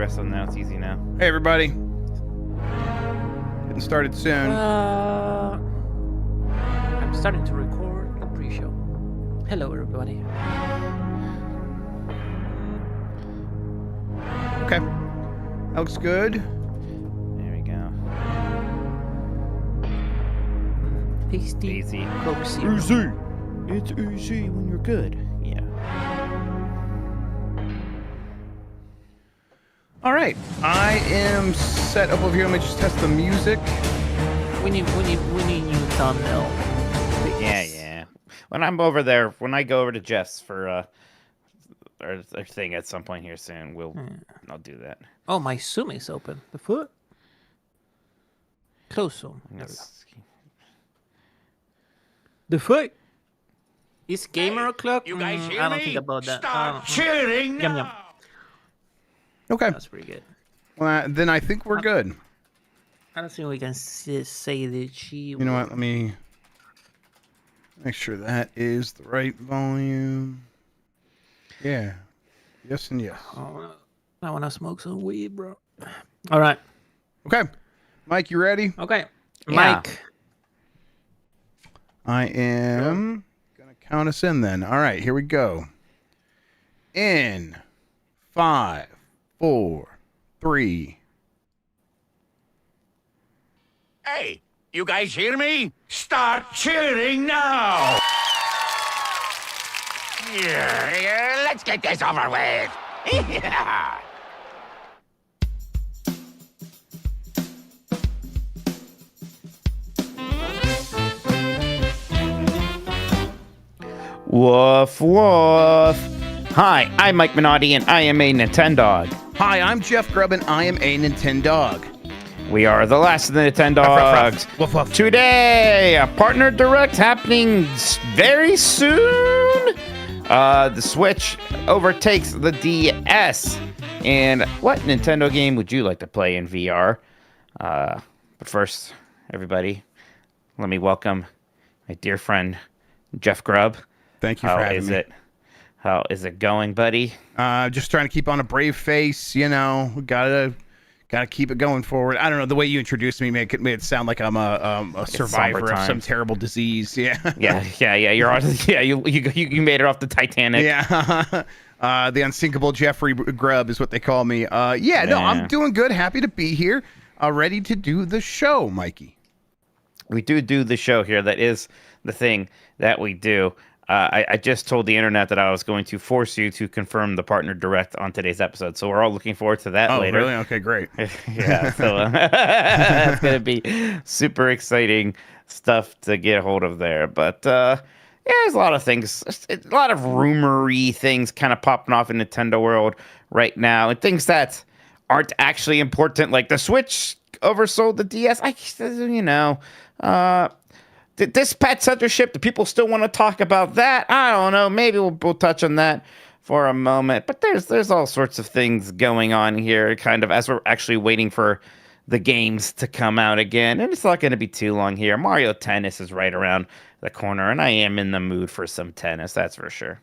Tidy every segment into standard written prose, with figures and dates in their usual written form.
progress, so now it's easy now. Hey, everybody. Getting started soon. I'm starting to record the pre-show. Hello, everybody. Okay. That looks good. There we go. Tasty. Easy. Coke Zero. Easy. It's easy when you're good. Yeah. All right. I am set up over here. Let me just test the music. We need new thumbnail. Yeah. When I'm over there, when I go over to Jeff's for our thing at some point here soon, I'll do that. Oh, my Zoom is open. The foot. Close Zoom. There we go. The foot. Is gamer o'clock? You guys hear I don't me? think about that. Start cheering Yum, now. yum. Okay. That's pretty good. Well, then I think we're good. I don't think we can say that she. You know what? Let me make sure that is the right volume. Yeah. Yes and yes. Oh, I want to smoke some weed, bro. All right. Okay. Mike, you ready? Okay. Yeah. Mike. I am going to count us in then. All right, here we go. In 5, 4, 3. Hey, you guys hear me? Start cheering now. Yeah, let's get this over with. Yeah. Woof woof. Hi, I'm Mike Minotti, and I am a Nintendog. Hi, I'm Jeff Grubb, and I am a Nintendog. We are the last of the Nintendogs. Woof, woof. Today, a partner direct happening very soon. The Switch overtakes the DS. And what Nintendo game would you like to play in VR? But first, everybody, let me welcome my dear friend, Jeff Grubb. Thank you for having me. How is it going, buddy? Just trying to keep on a brave face, you know. Gotta keep it going forward. I don't know, the way you introduced me made it sound like I'm a survivor of some terrible disease. Yeah. Yeah. You're on. Yeah, you made it off the Titanic. Yeah. The unsinkable Jeffrey Grubb is what they call me. No, I'm doing good. Happy to be here. Ready to do the show, Mikey. We do the show here. That is the thing that we do. I just told the internet that I was going to force you to confirm the partner direct on today's episode. So we're all looking forward to that later. Oh, really? Okay, great. Yeah, so it's going to be super exciting stuff to get a hold of there. But there's a lot of things, a lot of rumory things kind of popping off in Nintendo world right now. And things that aren't actually important, like the Switch oversold the DS. This pet censorship, do people still want to talk about that? I don't know. Maybe we'll touch on that for a moment. But there's all sorts of things going on here, kind of, as we're actually waiting for the games to come out again. And it's not going to be too long here. Mario Tennis is right around the corner, and I am in the mood for some tennis, that's for sure.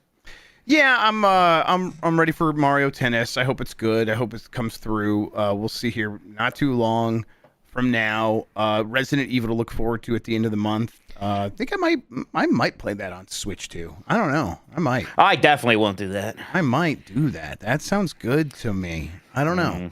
Yeah, I'm ready for Mario Tennis. I hope it's good. I hope it comes through. We'll see here not too long from now. Resident Evil to look forward to at the end of the month. I think I might play that on Switch too. I don't know. I might. I definitely won't do that. I might do that. That sounds good to me. I don't know.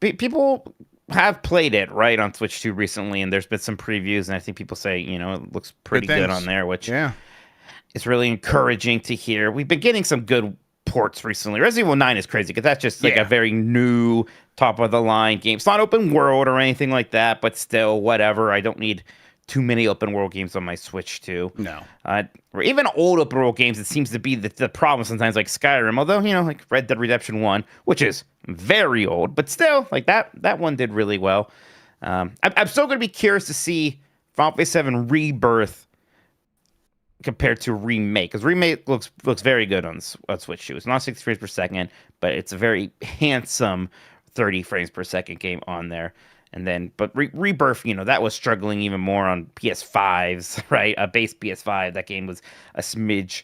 People have played it right on Switch 2 recently, and there's been some previews, and I think people say, it looks pretty good on there, which is really encouraging to hear. We've been getting some good ports recently. Resident Evil 9 is crazy because that's just like a very new, top of the line game. It's not open world or anything like that, but still, whatever. I don't need too many open world games on my Switch 2. No. Or even old open world games, it seems to be the problem sometimes, like Skyrim. Although, like Red Dead Redemption 1, which is very old, but still, like that one did really well. I'm still going to be curious to see Final Fantasy VII Rebirth compared to Remake, because Remake looks very good on Switch 2. It's not 60 frames per second, but it's a very handsome 30 frames per second game on there. And then, but Rebirth, that was struggling even more on PS5s, right? A base PS5. That game was a smidge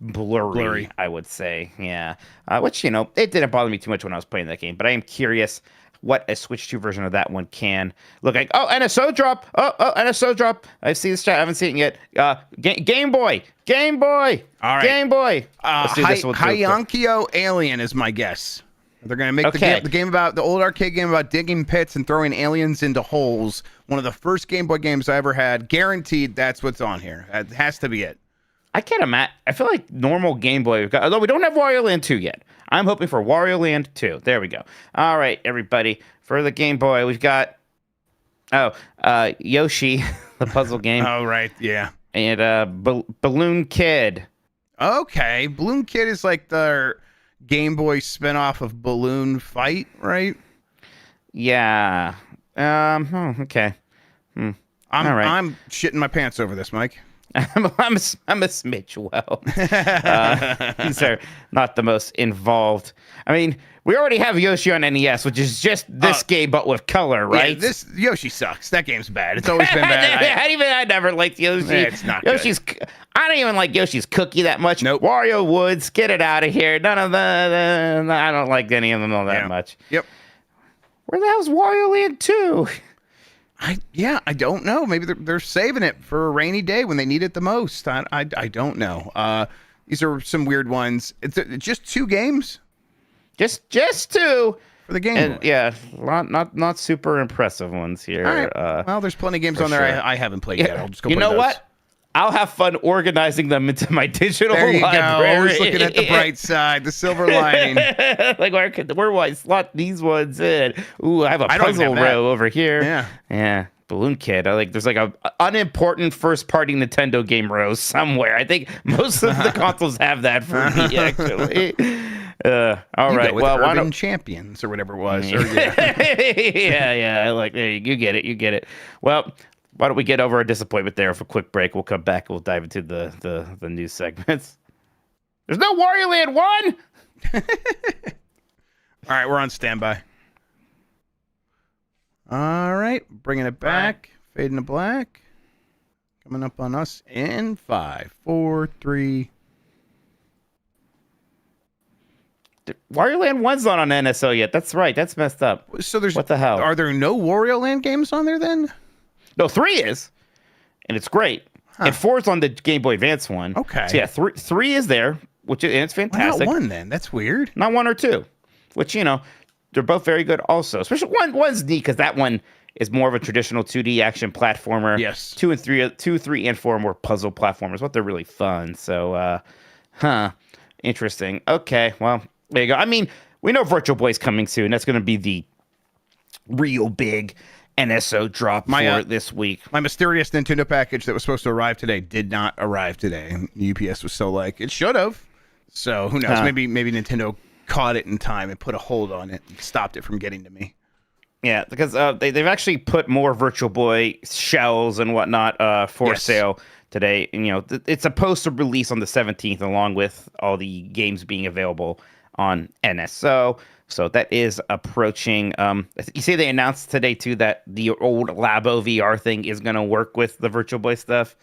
blurry, I would say. Yeah. Which, it didn't bother me too much when I was playing that game, but I am curious what a Switch 2 version of that one can look like. Oh, NSO drop. Oh, NSO drop. I see this chat. I haven't seen it yet. Game Boy. All right. Game Boy. Let's do this. We'll do it quick. Hyankyo Alien is my guess. They're going to make Okay. the game about the old arcade game about digging pits and throwing aliens into holes. One of the first Game Boy games I ever had. Guaranteed that's what's on here. That has to be it. I can't imagine. I feel like normal Game Boy, although we don't have Wario Land 2 yet. I'm hoping for Wario Land 2. There we go. All right, everybody. For the Game Boy, we've got Yoshi, the puzzle game, Oh, right. Yeah. and Balloon Kid. Okay. Balloon Kid is like the Game Boy spinoff of Balloon Fight, right? Yeah. Okay. All right. I'm shitting my pants over this, Mike. I'm a smidge well. These are not the most involved. I mean, we already have Yoshi on NES, which is just this game but with color, right? Yeah, this Yoshi sucks. That game's bad. It's always been bad. I never liked Yoshi. Yeah, it's not Yoshi's. I don't even like Yoshi's Cookie that much. Nope. Wario Woods, get it out of here. None of I don't like any of them all that much. Yep. Where the hell's Wario Land 2? I don't know. Maybe they're saving it for a rainy day when they need it the most. I don't know. These are some weird ones. It's just 2 games Just 2. for the Game And Boy. yeah, not super impressive ones here. All right. Well, there's plenty of games on there sure. I haven't played yet. I'll just go You play know those. what? I'll have fun organizing them into my digital There you library. go. Always looking at the bright side, the silver lining. Like where do I slot these ones in? Ooh, I have a I don't even puzzle have that. row over here. Yeah. Balloon Kid. There's like a unimportant first party Nintendo game row somewhere. I think most of the consoles have that for me actually. All right. Well, why Urban don't Champions or whatever it was. Or, yeah. I like there. You get it. Well, why don't we get over our disappointment there for a quick break? We'll come back. We'll dive into the news segments. There's no Wario Land 1. All right, we're on standby. All right, bringing it back. Fading to black. Coming up on us in 5, 4, 3. Wario Land 1's not on NSO yet. That's right. That's messed up. So there's What the hell? Are there no Wario Land games on there then? No, 3 is, and it's great. And 4 is on the Game Boy Advance one. Okay. So yeah, 3 is there, and it's Why fantastic. not 1 then? That's weird. Not 1 or 2, which they're both very good. Also, especially one's neat because that one is more of a traditional 2D action platformer. Yes. 2, 3, and 4 are more puzzle platformers, but they're really fun. So, interesting. Okay, well, there you go. I mean, we know Virtual Boy's coming soon. That's going to be the real big NSO drop for this week. My mysterious Nintendo package that was supposed to arrive today did not arrive today. And UPS was so like, it should have. So who knows? Maybe Nintendo caught it in time and put a hold on it and stopped it from getting to me. Yeah, because they've actually put more Virtual Boy shells and whatnot for sale today. And, it's supposed to release on the 17th along with all the games being available on NSO. So that is approaching. You see, they announced today, too, that the old Labo VR thing is going to work with the Virtual Boy stuff.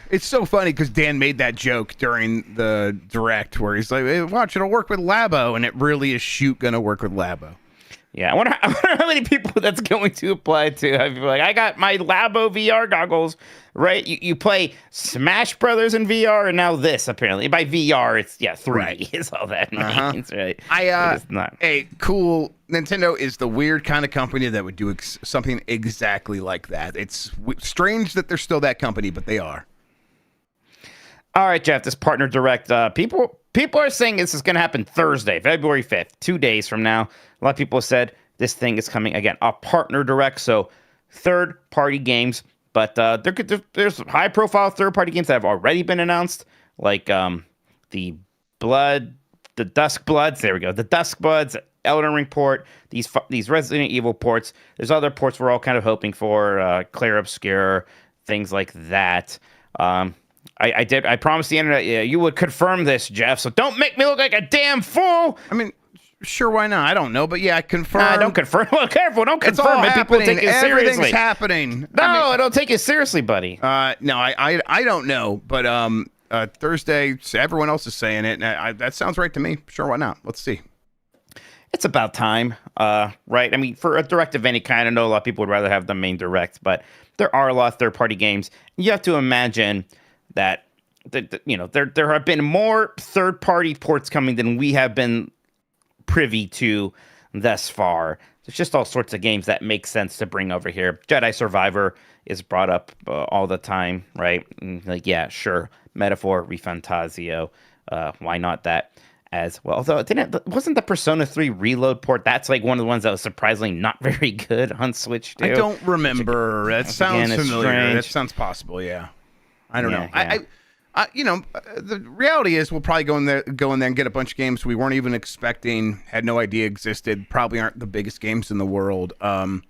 It's so funny because Dan made that joke during the direct where he's like, hey, watch, it'll work with Labo. And it really is going to work with Labo. Yeah, I wonder how many people that's going to apply to. I feel like I got my Labo VR goggles, right? You play Smash Brothers in VR, and now this apparently. By VR, it's 3 is all that means, right? It's not. Hey, cool. Nintendo is the weird kind of company that would do something exactly like that. It's strange that they're still that company, but they are. All right, Jeff. This partner direct. People are saying this is going to happen Thursday, February 5th, 2 days from now. A lot of people said this thing is coming again. A partner direct, so third-party games. But there's high-profile third-party games that have already been announced, like the Dusk Bloods. There we go. The Dusk Bloods, Elden Ring port, these Resident Evil ports. There's other ports we're all kind of hoping for, Clair Obscur, things like that. I promised the internet you would confirm this, Jeff. So don't make me look like a damn fool. I mean, sure, why not? I don't know, but yeah, I confirm. Nah, don't confirm. Well, careful, don't It's confirm. all Maybe people happening. take it Everything's seriously. happening. No, I don't take it seriously, buddy. No, I don't know, but Thursday, so everyone else is saying it, and that sounds right to me. Sure, why not? Let's see. It's about time, right? I mean, for a direct of any kind, I know a lot of people would rather have the main direct, but there are a lot of third-party games. You have to imagine that, there have been more third-party ports coming than we have been privy to thus far. There's just all sorts of games that make sense to bring over here. Jedi Survivor is brought up all the time, right? Like, yeah, sure. Metaphor, Refantasio. Why not that as well? Although, wasn't the Persona 3 Reload port? That's like one of the ones that was surprisingly not very good on Switch, too. I don't remember. That sounds familiar. Strange. That sounds possible, yeah. I don't know. Yeah. The reality is we'll probably go in there and get a bunch of games we weren't even expecting, had no idea existed, probably aren't the biggest games in the world. I'm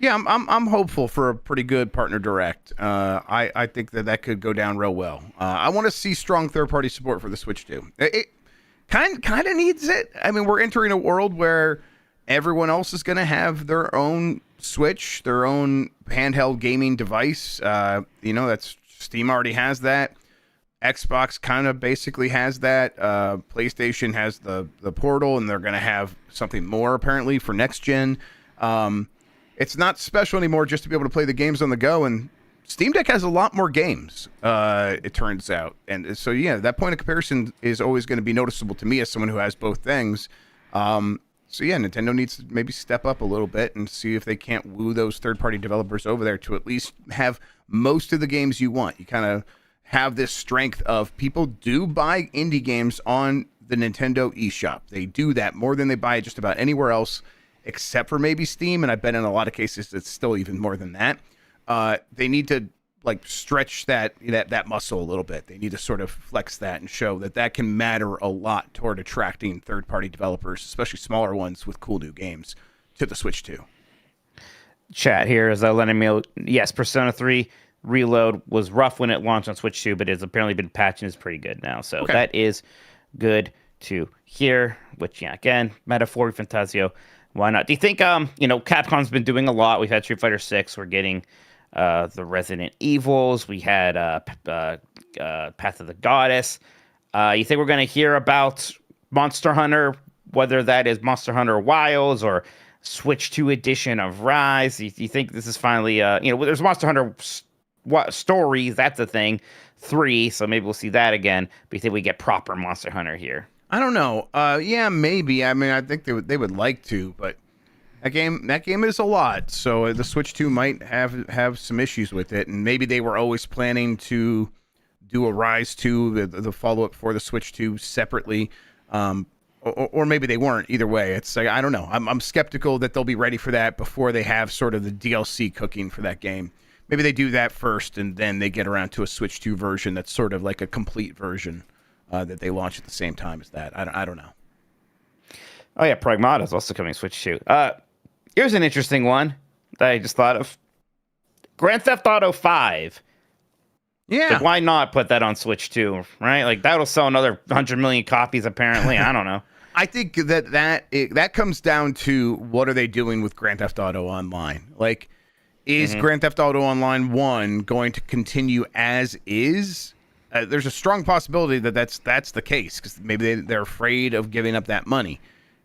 hopeful for a pretty good partner direct. I think that could go down real well. I want to see strong third-party support for the Switch too. It kind of needs it. I mean, we're entering a world where everyone else is going to have their own Switch, their own handheld gaming device. That's Steam already has that. Xbox kind of basically has that. PlayStation has the Portal, and they're going to have something more apparently for next gen. It's not special anymore just to be able to play the games on the go, and Steam Deck has a lot more games, it turns out. And so, yeah, that point of comparison is always going to be noticeable to me as someone who has both things. Nintendo needs to maybe step up a little bit and see if they can't woo those third-party developers over there to at least have most of the games you want. You kind of have this strength of people do buy indie games on the Nintendo eShop. They do that more than they buy just about anywhere else, except for maybe Steam, and I bet in a lot of cases it's still even more than that. They need to stretch that muscle a little bit. They need to sort of flex that and show that can matter a lot toward attracting third-party developers, especially smaller ones with cool new games, to the Switch 2. Chat here is letting me know, yes, Persona 3 Reload was rough when it launched on Switch 2, but it's apparently been patched and is pretty good now. So That is good to hear, which, yeah, again, Metaphor, Fantasio, why not? Do you think, Capcom's been doing a lot. We've had Street Fighter 6. We're getting the Resident Evils. We had Path of the Goddess. You think we're going to hear about Monster Hunter, whether that is Monster Hunter Wilds or Switch 2 edition of Rise? You think this is finally, there's Monster Hunter Stories, that's a thing, 3, so maybe we'll see that again. But you think we get proper Monster Hunter here? I don't know. Yeah, maybe. I mean, I think they would like to, but that game is a lot. So the Switch 2 might have some issues with it, and maybe they were always planning to do a Rise 2, the follow-up for the Switch 2 separately, or maybe they weren't. Either way, it's like, I don't know. I'm skeptical that they'll be ready for that before they have sort of the DLC cooking for that game. Maybe they do that first, and then they get around to a Switch 2 version that's sort of like a complete version that they launch at the same time as that. I don't know. Oh, yeah, Pragmata is also coming to Switch 2. Here's an interesting one that I just thought of. Grand Theft Auto 5. Yeah. Like, why not put that on Switch 2, right? Like, that'll sell another 100 million copies, apparently. I don't know. I think that comes down to what are they doing with Grand Theft Auto Online? Like, is Grand Theft Auto Online 1 going to continue as is? There's a strong possibility that that's the case, because maybe they're afraid of giving up that money.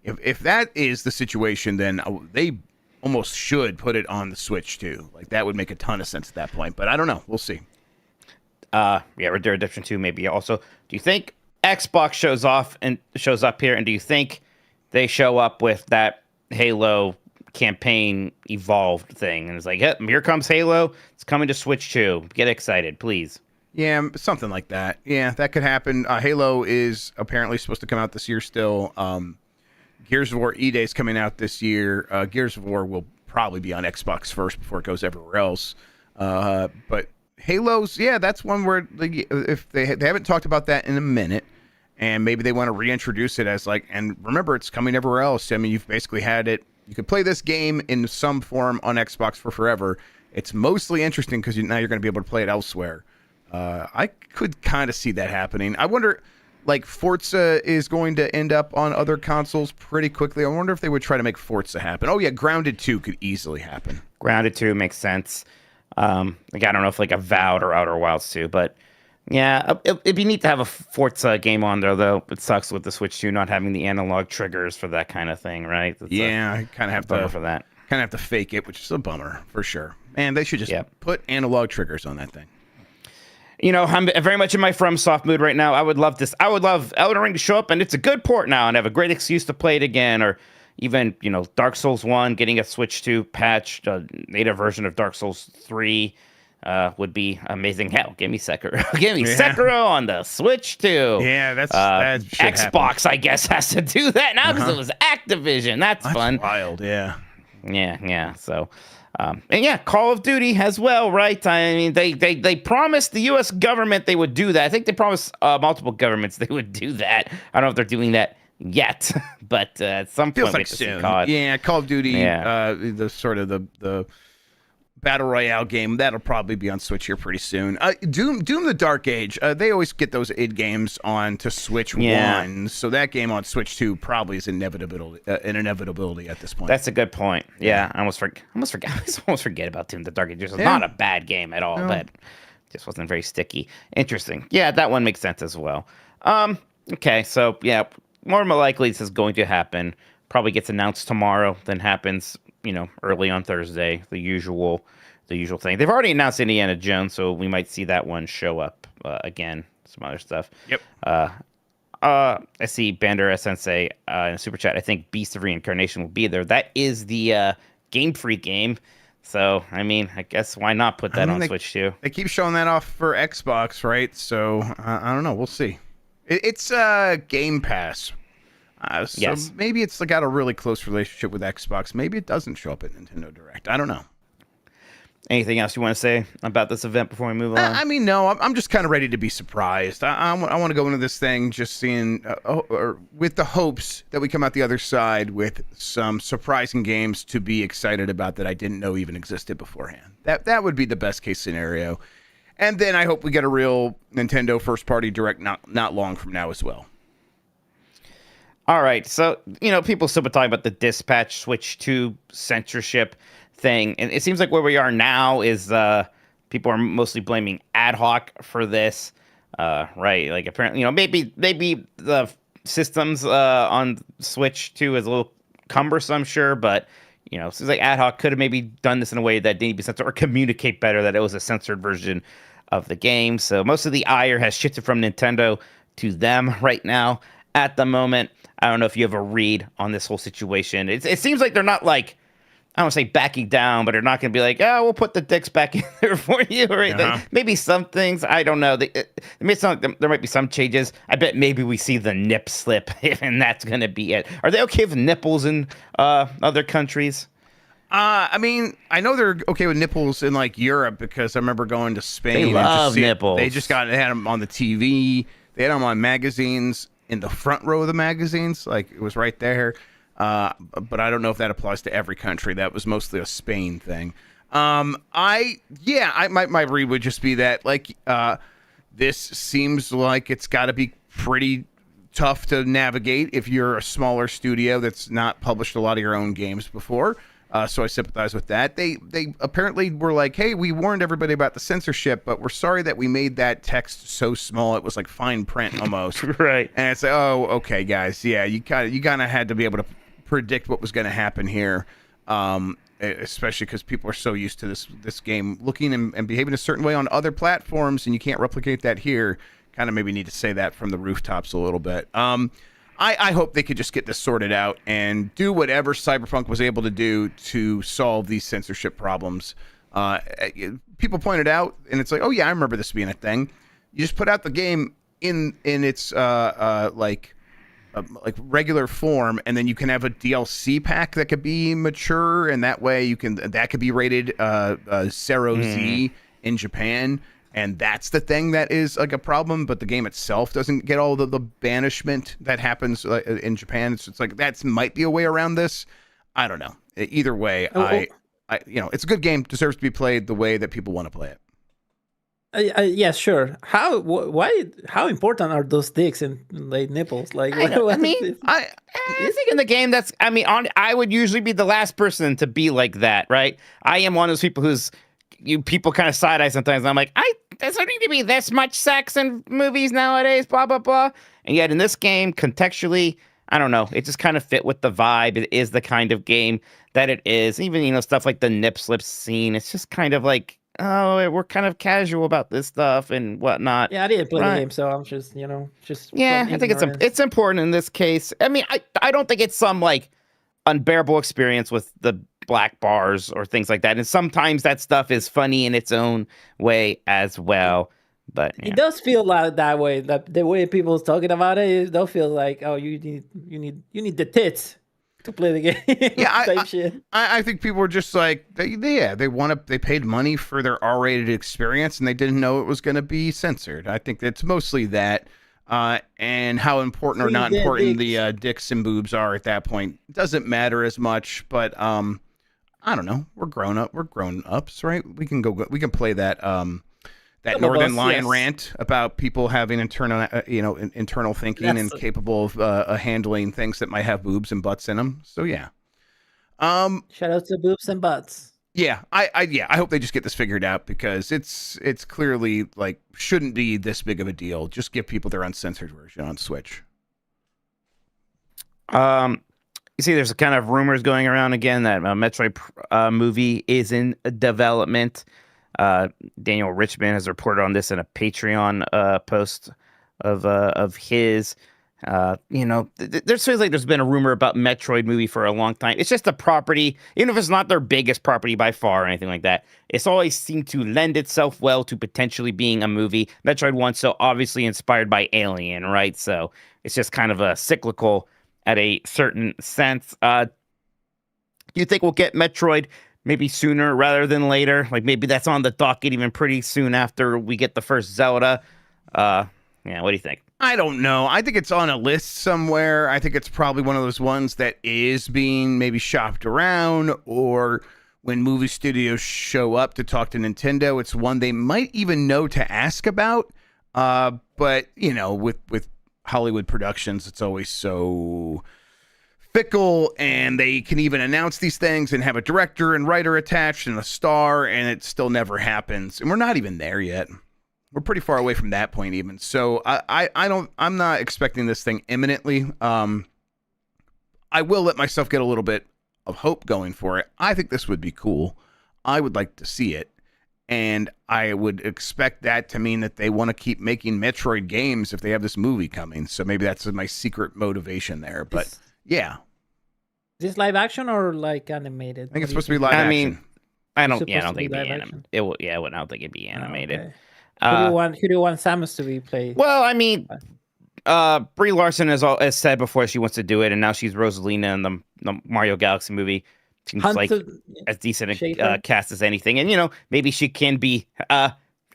If that is the situation, then they almost should put it on the Switch too. Like, that would make a ton of sense at that point. But I don't know. We'll see. Red Dead Redemption 2 maybe also. Do you think Xbox shows up here, and do you think they show up with that Halo campaign evolved thing, and it's like, yep, here comes Halo, it's coming to Switch 2, get excited, please? Yeah, something like that. Yeah, that could happen. Halo is apparently supposed to come out this year still. Gears of War E-Day is coming out this year. Gears of War will probably be on Xbox first before it goes everywhere else. But Halo's, yeah, that's one where if they haven't talked about that in a minute, and maybe they want to reintroduce it as like, and remember, it's coming everywhere else. I mean, you've basically had it. You could play this game in some form on Xbox for forever. It's mostly interesting because now you're going to be able to play it elsewhere. I could kind of see that happening. I wonder, like, Forza is going to end up on other consoles pretty quickly. I wonder if they would try to make Forza happen. Oh, yeah, Grounded 2 could easily happen. Grounded 2 makes sense. Like, I don't know if like Avowed or Outer Wilds 2, but Yeah, it'd be neat to have a Forza game on there, though. It sucks with the Switch 2 not having the analog triggers for that kind of thing, right? It's Yeah, I kind of a have bummer to for that. fake it, which is a bummer for sure. Man, they should just Yep. put analog triggers on that thing. I'm very much in my FromSoft mood right now. I would love this. I would love Elden Ring to show up, and it's a good port now, and have a great excuse to play it again, or even Dark Souls 1 getting a Switch 2 patched, native version of Dark Souls 3. Would be amazing. Hell, give me Sekiro. Give me Sekiro on the Switch too. Yeah, that should Xbox, happen. I guess, has to do that now because it was Activision. That's fun. Wild, yeah. Yeah. So, and yeah, Call of Duty as well, right? I mean, they promised the U.S. government they would do that. I think they promised multiple governments they would do that. I don't know if they're doing that yet, but at some Feels point, like wait to see soon. COD. Yeah, Call of Duty. Yeah. The sort of the Battle Royale game that'll probably be on Switch here pretty soon. Doom the Dark Age. They always get those id games on to Switch 1, so that game on Switch 2 probably is an inevitability at this point. That's a good point. Yeah, I almost forget about Doom the Dark Ages. It's not a bad game at all, but just wasn't very sticky. Interesting. Yeah, that one makes sense as well. Okay, so yeah, more than likely this is going to happen. Probably gets announced tomorrow, then happens, early on Thursday. The usual thing. They've already announced Indiana Jones, so we might see that one show up again. Some other stuff. Yep. I see Bander Sensei in a super chat. I think Beast of Reincarnation will be there. That is the Game Freak game. So, I mean, I guess why not put that on Switch too? They keep showing that off for Xbox, right? So, I don't know. We'll see. It's Game Pass. So yes. Maybe it's got a really close relationship with Xbox. Maybe it doesn't show up at Nintendo Direct. I don't know. Anything else you want to say about this event before we move on? I mean, no. I'm just kind of ready to be surprised. I want to go into this thing just seeing, or with the hopes that we come out the other side with some surprising games to be excited about that I didn't know even existed beforehand. That would be the best case scenario. And then I hope we get a real Nintendo first party Direct not long from now as well. All right, so people still been talking about the Dispatch Switch 2 censorship thing, and it seems like where we are now is people are mostly blaming Ad Hoc for this, right? Like apparently, maybe the systems on Switch 2 is a little cumbersome, sure, but it seems like Ad Hoc could have maybe done this in a way that didn't be censored or communicate better that it was a censored version of the game. So most of the ire has shifted from Nintendo to them right now at the moment. I don't know if you have a read on this whole situation. It seems like they're not like, I don't want to say backing down, but they're not going to be like, oh, we'll put the dicks back in there for you. Right? Maybe some things, I don't know. There might be some changes. I bet maybe we see the nip slip, and that's going to be it. Are they okay with nipples in other countries? I mean, I know they're okay with nipples in like Europe because I remember going to Spain. They love nipples. They had them on the TV. They had them on magazines in the front row of the magazines. Like it was right there. But I don't know if that applies to every country. That was mostly a Spain thing. My read would just be that like this seems like it's got to be pretty tough to navigate if you're a smaller studio that's not published a lot of your own games before. So I sympathize with that. They apparently were like, hey, we warned everybody about the censorship, but we're sorry that we made that text so small it was like fine print almost. Right. And it's like, oh, okay, guys, yeah, you kind of had to be able to predict what was going to happen here, especially because people are so used to this game looking and behaving a certain way on other platforms, and you can't replicate that here. Kind of maybe need to say that from the rooftops a little bit. I hope they could just get this sorted out and do whatever Cyberpunk was able to do to solve these censorship problems. People pointed out, and it's like, oh yeah, I remember this being a thing. You just put out the game in its like regular form, and then you can have a DLC pack that could be mature, and that way that could be rated Zero Z in Japan. And that's the thing that is like a problem, but the game itself doesn't get all the banishment that happens in Japan. It's like that might be a way around this. I don't know. Either way, I it's a good game. Deserves to be played the way that people want to play it. Yeah, sure. How important are those dicks and like nipples? Like, I think in the game I would usually be the last person to be like that, right? I am one of those people who's people kind of side eye sometimes. And I'm like, does there need to be this much sex in movies nowadays? Blah blah blah. And yet in this game, contextually, I don't know. It just kind of fit with the vibe. It is the kind of game that it is. Even stuff like the nip slip scene. It's just kind of like, oh, we're kind of casual about this stuff and whatnot. Yeah, I didn't play Right. the game, so I'm just just Yeah, from I think ignorance. it's important in this case. I mean, I don't think it's some like unbearable experience with the black bars or things like that. And sometimes that stuff is funny in its own way as well. But yeah. It does feel like that way. That the way people's talking about it, it does feel like, oh, you need the tits to play the game. Yeah, type shit. I think people were just like, they paid money for their R-rated experience and they didn't know it was going to be censored. I think it's mostly that, and how important or Free not dead important dicks. the dicks and boobs are at that point doesn't matter as much. But I don't know. We're grown ups, right? We can play that that Some of Northern us, Lion yes. rant about people having internal thinking and Yes. capable of handling things that might have boobs and butts in them. So yeah. Shout out to boobs and butts. Yeah, I hope they just get this figured out because it's clearly like shouldn't be this big of a deal. Just give people their uncensored version on Switch. You see, there's kind of rumors going around again that a Metroid movie is in development. Daniel Richmond has reported on this in a Patreon post of his. There feels like there's been a rumor about Metroid movie for a long time. It's just a property, even if it's not their biggest property by far or anything like that. It's always seemed to lend itself well to potentially being a movie. Metroid 1, so obviously inspired by Alien, right? So it's just kind of a cyclical at a certain sense. Do you think we'll get Metroid maybe sooner rather than later? Like maybe that's on the docket even pretty soon after we get the first Zelda. Yeah, what do you think? I don't know. I think it's on a list somewhere. I think it's probably one of those ones that is being maybe shopped around, or when movie studios show up to talk to Nintendo, it's one they might even know to ask about. But with Hollywood productions, it's always so fickle, and they can even announce these things and have a director and writer attached and a star, and it still never happens. And we're not even there yet. We're pretty far away from that point even. So I'm not expecting this thing imminently. I will let myself get a little bit of hope going for it. I think this would be cool. I would like to see it. And I would expect that to mean that they want to keep making Metroid games if they have this movie coming. So maybe that's my secret motivation there. But yeah, Is this live action or like animated? I think it's supposed to be live I action. mean, I don't supposed think to it'd be be live animated. action? It will, yeah, I don't think it'd be animated. Okay. Who do you want Samus to be played? Well, I mean, Brie Larson has said before she wants to do it, and now she's Rosalina in the Mario Galaxy movie. Seems like as decent a Schaefer? cast as anything, and maybe she can be.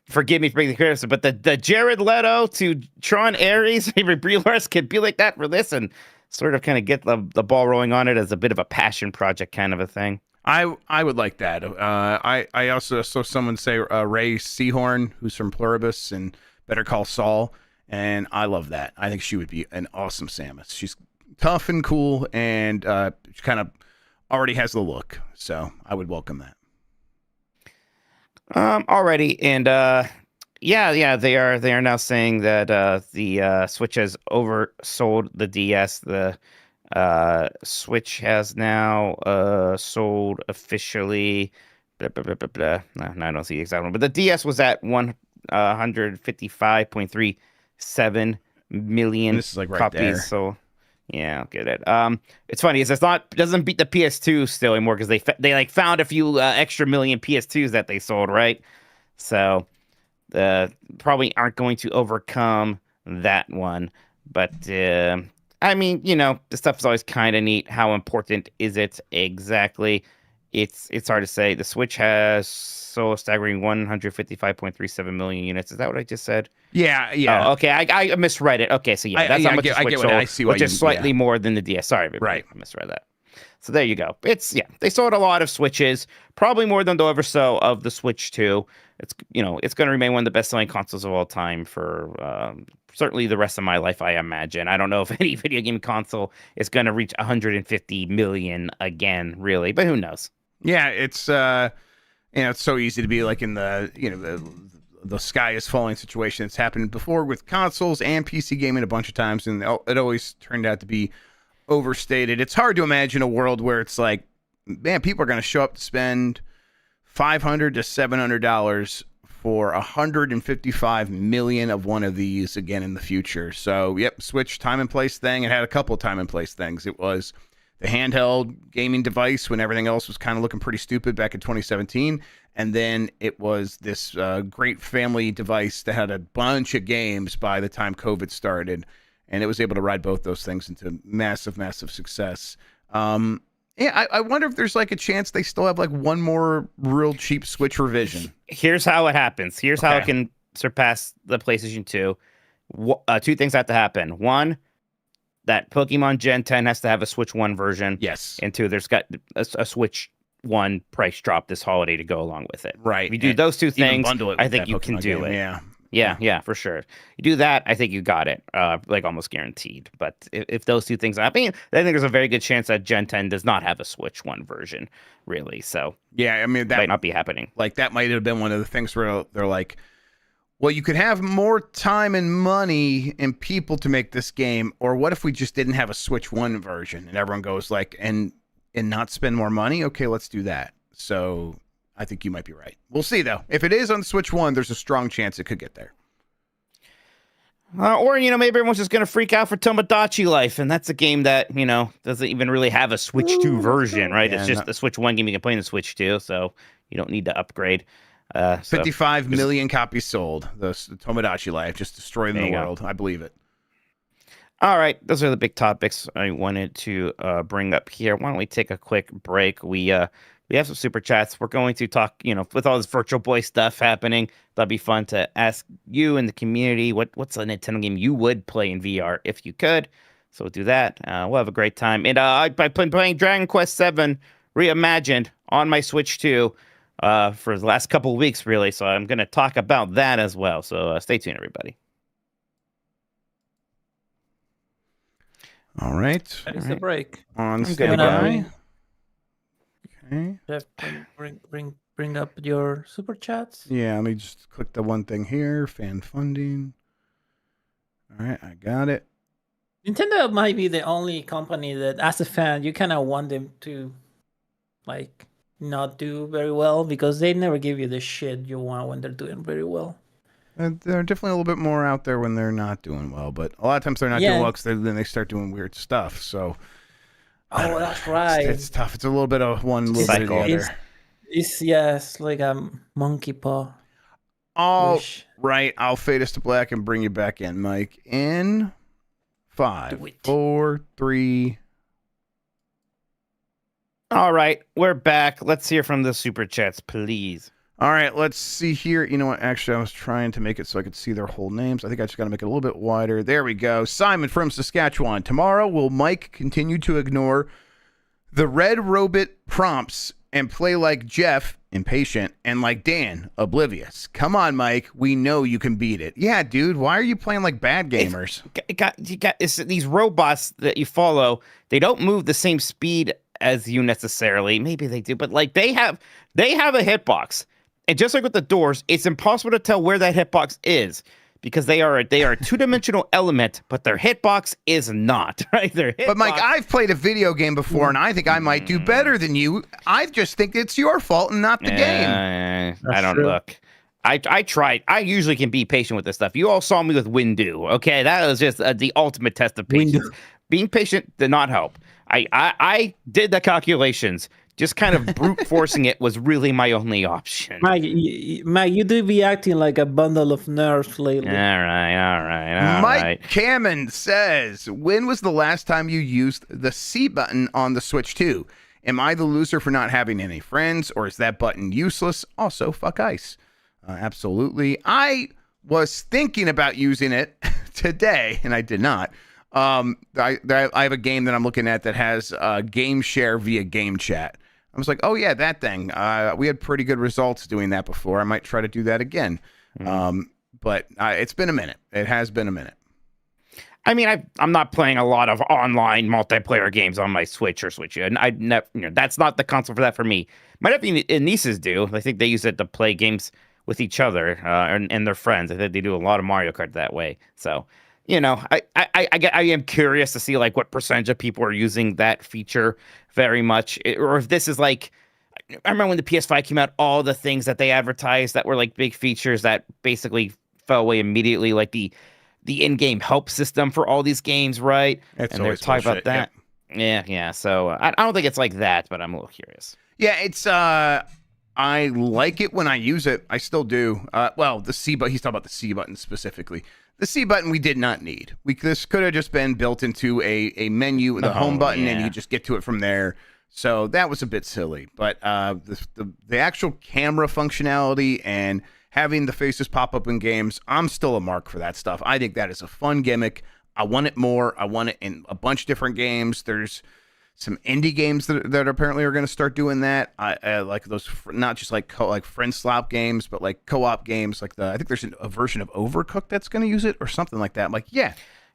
Forgive me for making the criticism, but the Jared Leto to Tron Ares, maybe Brie Larson could be like that for this, and sort of kind of get the ball rolling on it as a bit of a passion project kind of a thing. I would like that. I also saw someone say Ray Seahorn, who's from Pluribus and Better Call Saul, and I love that. I think she would be an awesome Samus. She's tough and cool, and she kind of already has the look, so I would welcome that. Already, and yeah, they are now saying that the Switch has oversold the DS. The Switch has now sold officially. Blah, blah, blah, blah, blah. No, I don't see the exact one, but the DS was at 155.37 million This is like right copies. there. So yeah, I'll get it. It's funny is doesn't beat the PS2 still anymore because they like found a few extra million PS2s that they sold, right? So probably aren't going to overcome that one, but I mean, the stuff is always kind of neat. How important is it exactly? It's hard to say. The Switch has so staggering 155.37 million units. Is that what I just said? Yeah. Oh, okay, I misread it. Okay, so yeah, that's how much the Switch sold, I see why which is slightly more than the DS. Sorry, everybody, Right. I misread that. So there you go. They sold a lot of Switches, probably more than they'll ever sell of the Switch 2. It's it's going to remain one of the best-selling consoles of all time for certainly the rest of my life, I imagine. I don't know if any video game console is going to reach 150 million again, really, but who knows? Yeah, it's It's so easy to be like in the the sky is falling situation. It's happened before with consoles and PC gaming a bunch of times, and it always turned out to be overstated. It's hard to imagine a world where it's like, man, people are going to show up to spend $500 to $700 for 155 million of one of these again in the future. So, yep, Switch time and place thing. It had a couple of time and place things. It was the handheld gaming device when everything else was kind of looking pretty stupid back in 2017. And then it was this great family device that had a bunch of games by the time COVID started. And it was able to ride both those things into massive, massive success. Yeah, I wonder if there's like a chance they still have like one more real cheap Switch revision. Here's how it happens. Here's how it can surpass the PlayStation 2. Two things have to happen. One, that Pokemon Gen 10 has to have a Switch 1 version. Yes. And two, there's got a Switch 1 price drop this holiday to go along with it. Right. If you do those two things, bundle it I with think that you Pokemon can do game. it. Yeah. Yeah, for sure. You do that, I think you got it, like almost guaranteed. But if those two things happen, I think there's a very good chance that Gen 10 does not have a Switch 1 version, really. So yeah, I mean, that might not be happening. Like that might have been one of the things where they're like, well, you could have more time and money and people to make this game, or what if we just didn't have a Switch 1 version? And everyone goes like, and not spend more money? Okay, let's do that. So I think you might be right. We'll see, though. If it is on Switch 1, there's a strong chance it could get there. Or, maybe everyone's just going to freak out for Tomodachi Life, and that's a game that, doesn't even really have a Switch 2 version, right? Yeah, it's just the Switch 1 game you can play in the Switch 2, so you don't need to upgrade. 55 million copies sold. The Tomodachi Life, just destroying the world. I believe it. All right, those are the big topics I wanted to bring up here. Why don't we take a quick break? We have some super chats. We're going to talk, with all this Virtual Boy stuff happening. That'd be fun to ask you in the community what's a Nintendo game you would play in VR if you could. So we'll do that. We'll have a great time. And I've been playing Dragon Quest VII Reimagined on my Switch 2 for the last couple of weeks, really. So I'm going to talk about that as well. So stay tuned, everybody. All right. It's a break. On good standby. Okay. Jeff, bring up your super chats. Yeah, let me just click the one thing here. Fan funding. All right, I got it. Nintendo might be the only company that, as a fan, you kind of want them to, like, not do very well because they never give you the shit you want when they're doing very well. They're definitely a little bit more out there when they're not doing well, but a lot of times they're not doing well because then they start doing weird stuff. So, oh, that's right. It's tough. It's a little bit of one, little bit of the other. It's like a monkey paw. All wish. right, I'll fade us to black and bring you back in, Mike. In 5, 4, 3. All right, we're back. Let's hear from the super chats, please. All right, let's see here. You know what? Actually, I was trying to make it so I could see their whole names. I think I just got to make it a little bit wider. There we go. Simon from Saskatchewan. Tomorrow, will Mike continue to ignore the red robot prompts and play like Jeff, impatient, and like Dan, oblivious? Come on, Mike. We know you can beat it. Yeah, dude. Why are you playing like bad gamers? You got these robots that you follow. They don't move the same speed as you necessarily. Maybe they do, but like they have a hitbox. And just like with the doors, it's impossible to tell where that hitbox is because they are a two-dimensional element, but their hitbox is not. Right? But Mike, I've played a video game before, and I think I might do better than you. I just think it's your fault and not the game. I don't look. I tried. I usually can be patient with this stuff. You all saw me with Windu. Okay, that was just the ultimate test of patience. Being patient did not help. I did the calculations. Just kind of brute forcing it was really my only option. Mike, you do be acting like a bundle of nerves lately. All right. Mike Kamen says, when was the last time you used the C button on the Switch 2? Am I the loser for not having any friends, or is that button useless? Also, fuck ice. Absolutely. I was thinking about using it today, and I did not. I have a game that I'm looking at that has game share via game chat. I was like, oh yeah, that thing. We had pretty good results doing that before. I might try to do that again. But it's been a minute. It has been a minute. I mean, I'm not playing a lot of online multiplayer games on my Switch or Switch, and I never, that's not the console for that for me. My nephew and nieces do. I think they use it to play games with each other and their friends. I think they do a lot of Mario Kart that way. So, I am curious to see like what percentage of people are using that feature very much, or if this is like. I remember when the PS5 came out, all the things that they advertised that were like big features that basically fell away immediately, like the in-game help system for all these games, right? It's And they're always talking about bullshit, that. Yeah. So I don't think it's like that, but I'm a little curious. Yeah, it's I like it when I use it. I still do. Well, the C button. He's talking about the C button specifically. The C button we did not need. This could have just been built into a menu, the home button, and you just get to it from there. So that was a bit silly. But the actual camera functionality and having the faces pop up in games, I'm still a mark for that stuff. I think that is a fun gimmick. I want it more. I want it in a bunch of different games. There's some indie games that apparently are going to start doing that. I like those, not just like friend slap games, but like co-op games. Like I think there's a version of Overcooked that's going to use it or something like that. I'm like, yeah,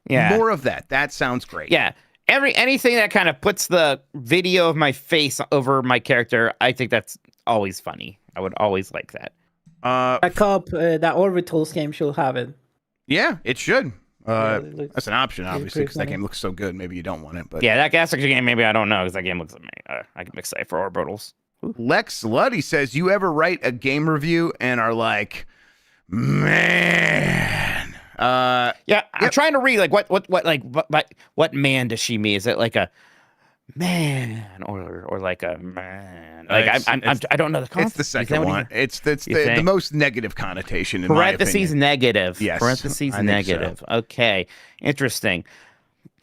more of that. That sounds great. Yeah. Anything that kind of puts the video of my face over my character, I think that's always funny. I would always like that. That that Orbitals game should have it. Yeah, it should. That's an option, obviously, because that game looks so good. Maybe you don't want it, but yeah, that Gas game, maybe I don't know, because that game looks amazing. I'm excited for Orbitals. Lex Luddy says, "You ever write a game review and are like, man?" I'm trying to read like what man does she mean? Is it like a man or like a man? Like I don't know the concept. It's the second one. It's the most negative connotation in my opinion. Parentheses negative. Yes. Parentheses I think negative. so. Okay. Interesting.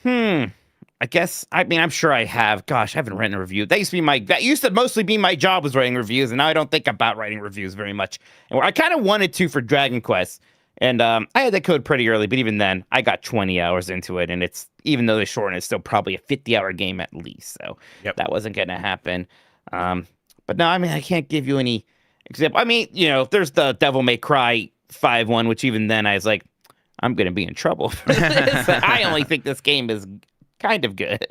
I guess I'm sure I have. Gosh, I haven't written a review. That used to mostly be my job, was writing reviews, and now I don't think about writing reviews very much. And I kind of wanted to for Dragon Quest. And I had that code pretty early, but even then, I got 20 hours into it, and it's, even though they shorten, it's still probably a 50-hour game at least. So that wasn't going to happen. But no, I can't give you any example. There's the Devil May Cry 5 one, which even then I was like, I'm going to be in trouble for this. I only think this game is kind of good.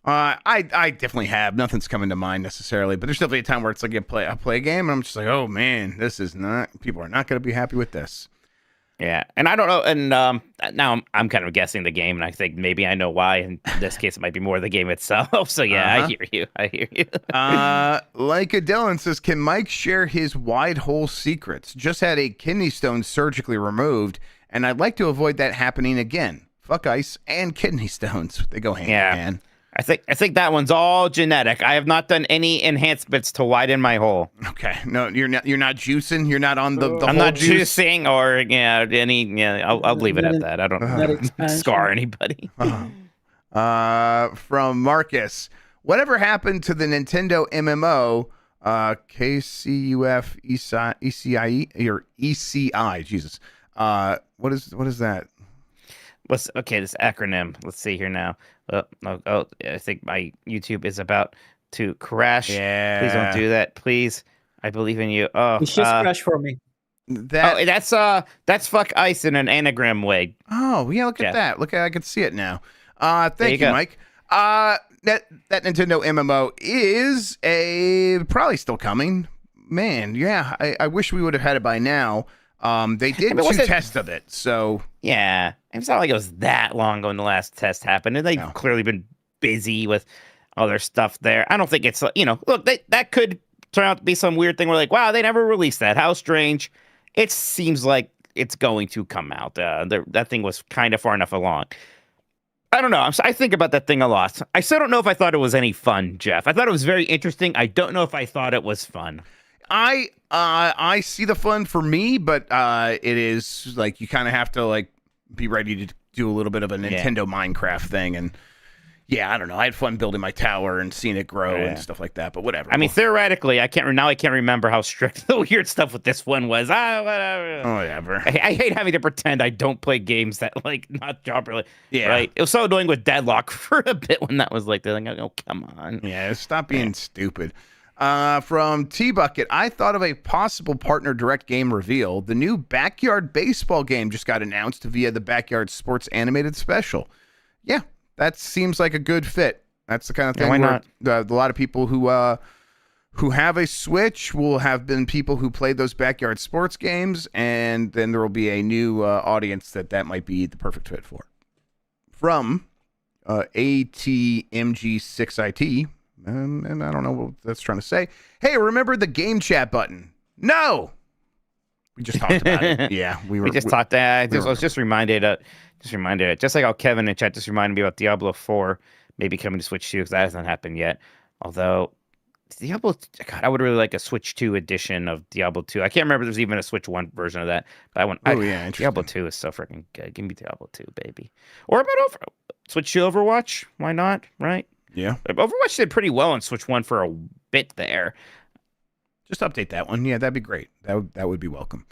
I definitely have. Nothing's coming to mind necessarily, but there's definitely a time where it's like I play a game, and I'm just like, oh man, people are not going to be happy with this. Yeah, and I don't know, and now I'm kind of guessing the game, and I think maybe I know why. In this case, it might be more the game itself. So yeah, I hear you. Like Dylan says, can Mike share his wide hole secrets? Just had a kidney stone surgically removed, and I'd like to avoid that happening again. Fuck ice and kidney stones. They go hand in hand. I think that one's all genetic. I have not done any enhancements to widen my hole. Okay, no, you're not juicing. You're not on the I'm whole not juice? juicing or any. Yeah, I'll leave it at that. I don't scar anybody. From Marcus, whatever happened to the Nintendo MMO? KCUF ECIE or ECI? Jesus, what is that? This acronym? Let's see here now. I think my YouTube is about to crash. Yeah. Please don't do that. Please. I believe in you. Oh, it's just crashed for me. That's fuck ice in an anagram way. Oh, yeah, look at that. I can see it now. Thank you, Mike. That Nintendo MMO is probably still coming. Man, yeah. I wish we would have had it by now. They did two tests of it, so yeah, it's not like it was that long ago when the last test happened, and they've clearly been busy with other stuff there. I don't think it's look, that could turn out to be some weird thing where like, wow, they never released that. How strange. It seems like it's going to come out. That thing was kind of far enough along. I don't know. I think about that thing a lot. I still don't know if I thought it was any fun, Jeff. I thought it was very interesting. I don't know if I thought it was fun. I see the fun for me, but it is like you kind of have to like be ready to do a little bit of a Nintendo Minecraft thing, and I don't know. I had fun building my tower and seeing it grow and stuff like that. But whatever. Theoretically, I can't remember how strict the weird stuff with this one was. Whatever. I hate having to pretend I don't play games that like not properly. Yeah. Right. It was so annoying with Deadlock for a bit when that was like, they're like, oh come on. Yeah. Stop being stupid. From T-Bucket, I thought of a possible partner direct game reveal. The new Backyard Baseball game just got announced via the Backyard Sports Animated Special. Yeah, that seems like a good fit. That's the kind of thing why where not? a lot of people who have a Switch will have been people who played those Backyard Sports games, and then there will be a new audience that might be the perfect fit for. From ATMG6IT, and I don't know what that's trying to say. Hey, remember the game chat button? No, we just talked about it. Yeah, we just talked that. I was just reminded. Just like how Kevin in chat just reminded me about Diablo 4 maybe coming to Switch 2 because that hasn't happened yet. Although Diablo, God, I would really like a Switch 2 edition of Diablo 2. I can't remember if there's even a Switch 1 version of that. But interesting. Diablo 2 is so freaking good. Give me Diablo 2, baby. Or about Switch 2 Overwatch? Why not? Right? Yeah. Overwatch did pretty well on Switch 1 for a bit there. Just update that one. Yeah, that'd be great. That would be welcome.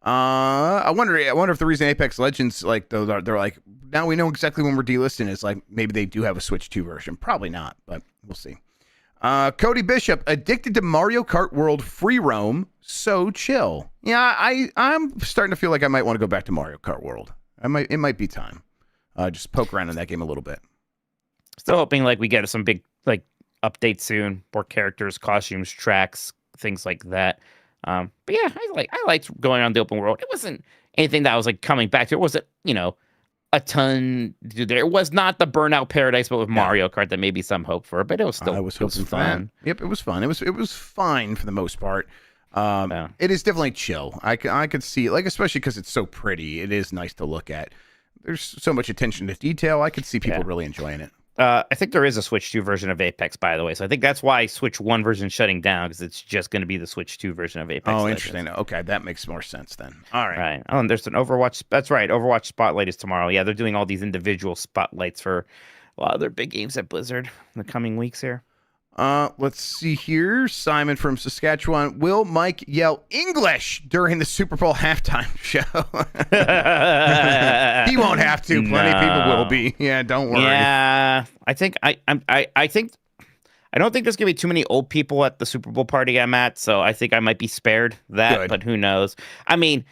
I wonder if the reason Apex Legends they're like now we know exactly when we're delisting is like maybe they do have a Switch 2 version. Probably not, but we'll see. Cody Bishop, addicted to Mario Kart World free roam, so chill. Yeah, I'm starting to feel like I might want to go back to Mario Kart World. It might be time. Just poke around in that game a little bit. Still hoping like we get some big like updates soon, more characters, costumes, tracks, things like that. But yeah, I liked going on the open world. It wasn't anything that I was like coming back to. It wasn't, a ton. It was not the Burnout Paradise, but with Mario Kart that maybe some hope for. But it was still I was hoping fun. Yep, it was fun. It was fine for the most part. It is definitely chill. I could see like especially because it's so pretty. It is nice to look at. There's so much attention to detail. I could see people really enjoying it. I think there is a Switch 2 version of Apex, by the way. So I think that's why Switch 1 version is shutting down, because it's just going to be the Switch 2 version of Apex. Oh, interesting. Okay, that makes more sense then. All right. Right. Oh, and there's an Overwatch. That's right. Overwatch Spotlight is tomorrow. Yeah, they're doing all these individual spotlights for a lot of their big games at Blizzard in the coming weeks here. Let's see here. Simon from Saskatchewan. Will Mike yell English during the Super Bowl halftime show? He won't have to. Plenty of people will be. Yeah, don't worry. Yeah, I think I don't think there's gonna be too many old people at the Super Bowl party I'm at, so I think I might be spared that. Good. But who knows? I mean,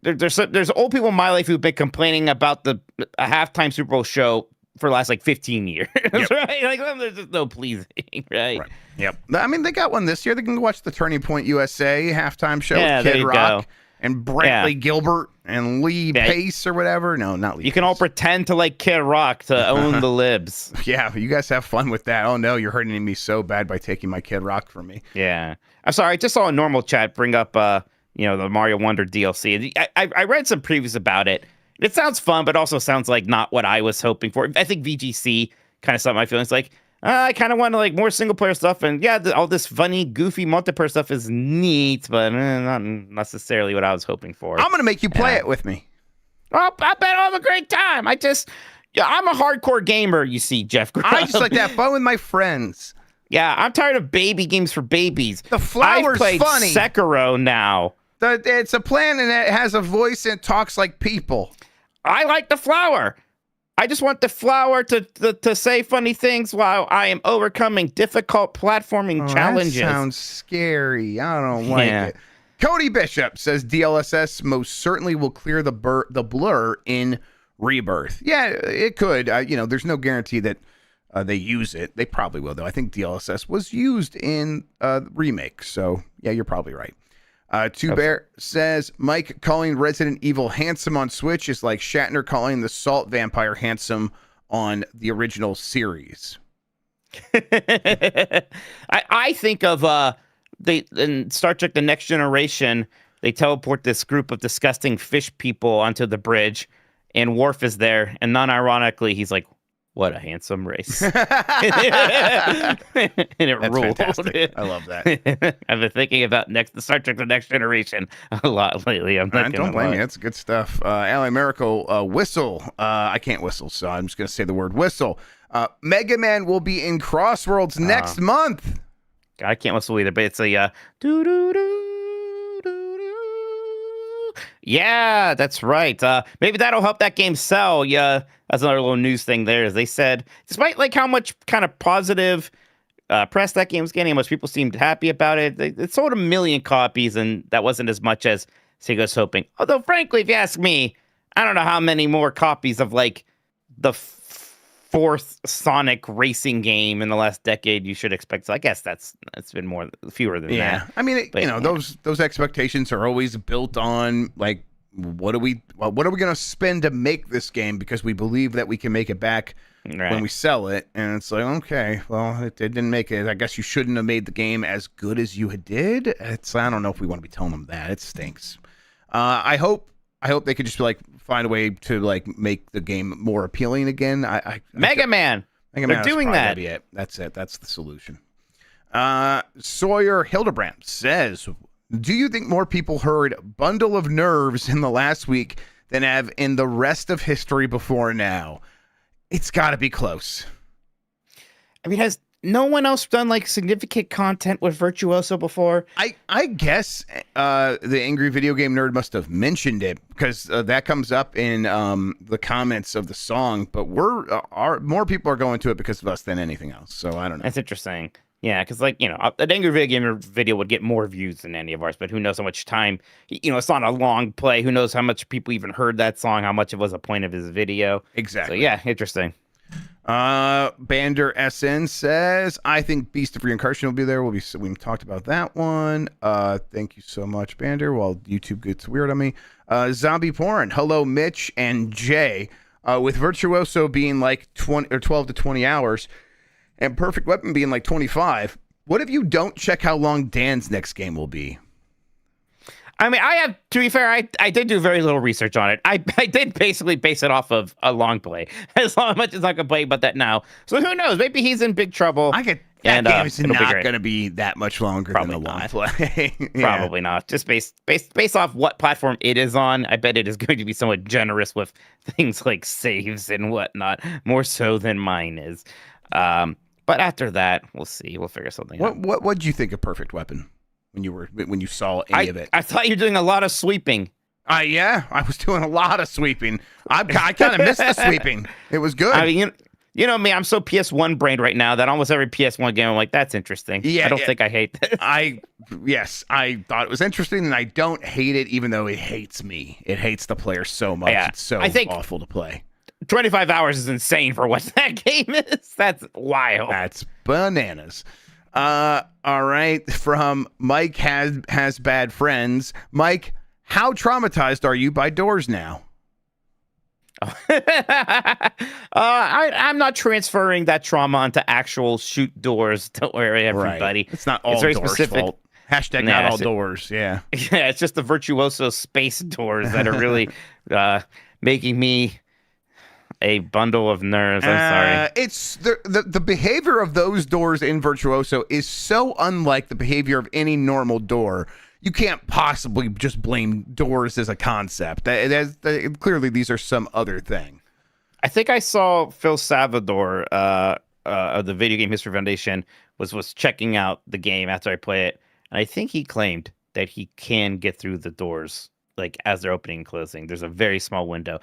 there's old people in my life who've been complaining about a halftime Super Bowl show for the last like 15 years, Yep. right? Like there's just no pleasing, right? Yep. I mean, they got one this year. They can watch the Turning Point USA halftime show with there Kid you Rock go. and Brantley Gilbert and Lee Pace or whatever. No, not Lee. You can all Pace. pretend to like Kid Rock to own the libs. Yeah, you guys have fun with that. Oh no, you're hurting me so bad by taking my Kid Rock from me. Yeah, I'm sorry. I just saw a normal chat bring up the Mario Wonder DLC. I read some previews about it. It sounds fun, but also sounds like not what I was hoping for. I think VGC kind of something my feelings like. I kind of want to like more single player stuff, and yeah, all this funny, goofy multiplayer stuff is neat, but not necessarily what I was hoping for. I'm gonna make you play it with me. Oh, I bet I'll have a great time. I'm a hardcore gamer, you see, Jeff Grubb. I just like to have fun with my friends. Yeah, I'm tired of baby games for babies. The flower's I've played funny. Sekiro now. It's a plant and it has a voice and it talks like people. I like the flower. I just want the flower to say funny things while I am overcoming difficult platforming challenges. That sounds scary. I don't like it. Cody Bishop says DLSS most certainly will clear the blur in Rebirth. Yeah, it could. There's no guarantee that they use it. They probably will, though. I think DLSS was used in Remake. So, yeah, you're probably right. Two Bear says Mike calling Resident Evil handsome on Switch is like Shatner calling the Salt Vampire handsome on the original series. I think of in Star Trek: The Next Generation, they teleport this group of disgusting fish people onto the bridge, and Worf is there, and non-ironically, he's like, "What a handsome race!" And it That's ruled. fantastic. I love that. I've been thinking about the Star Trek: The Next Generation a lot lately. I'm not don't blame me. That's good stuff. Ally Miracle, whistle. I can't whistle, so I'm just going to say the word whistle. Mega Man will be in Crossworlds next month. I can't whistle either, but it's a doo doo doo. Yeah, that's right. Maybe that'll help that game sell. Yeah, that's another little news thing there. As they said, despite like how much kind of positive press that game was getting, how much people seemed happy about it. It sold 1 million copies, and that wasn't as much as Sega was hoping. Although, frankly, if you ask me, I don't know how many more copies of like the fourth Sonic racing game in the last decade you should expect. So I guess that's been fewer than that. I mean, But, those expectations are always built on like what are we going to spend to make this game because we believe that we can make it back when we sell it. And it's like, okay, well, it didn't make it. I guess you shouldn't have made the game as good as you did. I don't know if we want to be telling them that. It stinks. I hope they could just like find a way to like make the game more appealing again. Mega Man. They're doing that. It. That's it. That's the solution. Sawyer Hildebrand says, do you think more people heard Bundle of Nerves in the last week than have in the rest of history before now? It's got to be close. I mean, has no one else done like significant content with Virtuoso before? I guess the Angry Video Game Nerd must have mentioned it because that comes up in the comments of the song. But more people are going to it because of us than anything else. So I don't know. That's interesting. Yeah, because like an Angry Video Gamer video would get more views than any of ours. But who knows how much time? It's not a long play. Who knows how much people even heard that song? How much it was a point of his video? Exactly. So yeah, interesting. Bander SN says, I think Beast of Reincarnation will be there. We talked about that one. Thank you so much, Bander, while YouTube gets weird on me. Zombie Porn, hello, Mitch and Jay. With Virtuoso being like 12 to 20 hours and Perfect Weapon being like 25, what if you don't check how long Dan's next game will be? I mean, to be fair, I did do very little research on it. I did basically base it off of a long play, as much as I can play about that now. So who knows? Maybe he's in big trouble. That game is not going to be that much longer than a long play. Yeah. Probably not. Just based off what platform it is on, I bet it is going to be somewhat generous with things like saves and whatnot, more so than mine is. But after that, we'll see. We'll figure something out. What did you think of Perfect Weapon when you saw any of it? I thought you were doing a lot of sweeping. Yeah, I was doing a lot of sweeping. I kind of missed the sweeping. It was good. I mean, you know me, I'm so PS1 brained right now that almost every PS1 game I'm like, that's interesting. Yeah, I don't think I hate this. Yes, I thought it was interesting, and I don't hate it, even though it hates me. It hates the player so much. Yeah, it's so awful to play. 25 hours is insane for what that game is. That's wild. That's bananas. All right. From Mike has bad friends. Mike, how traumatized are you by doors now? I'm not transferring that trauma onto actual shoot doors. Don't worry, everybody. Right. It's not all doors' specific. Fault. Hashtag not all doors. Yeah. Yeah, it's just the Virtuoso space doors that are really making me a bundle of nerves. I'm sorry. It's the behavior of those doors in Virtuoso is so unlike the behavior of any normal door. You can't possibly just blame doors as a concept. Clearly, these are some other thing. I think I saw Phil Salvador of the Video Game History Foundation was checking out the game after I play it, and I think he claimed that he can get through the doors like as they're opening and closing. There's a very small window.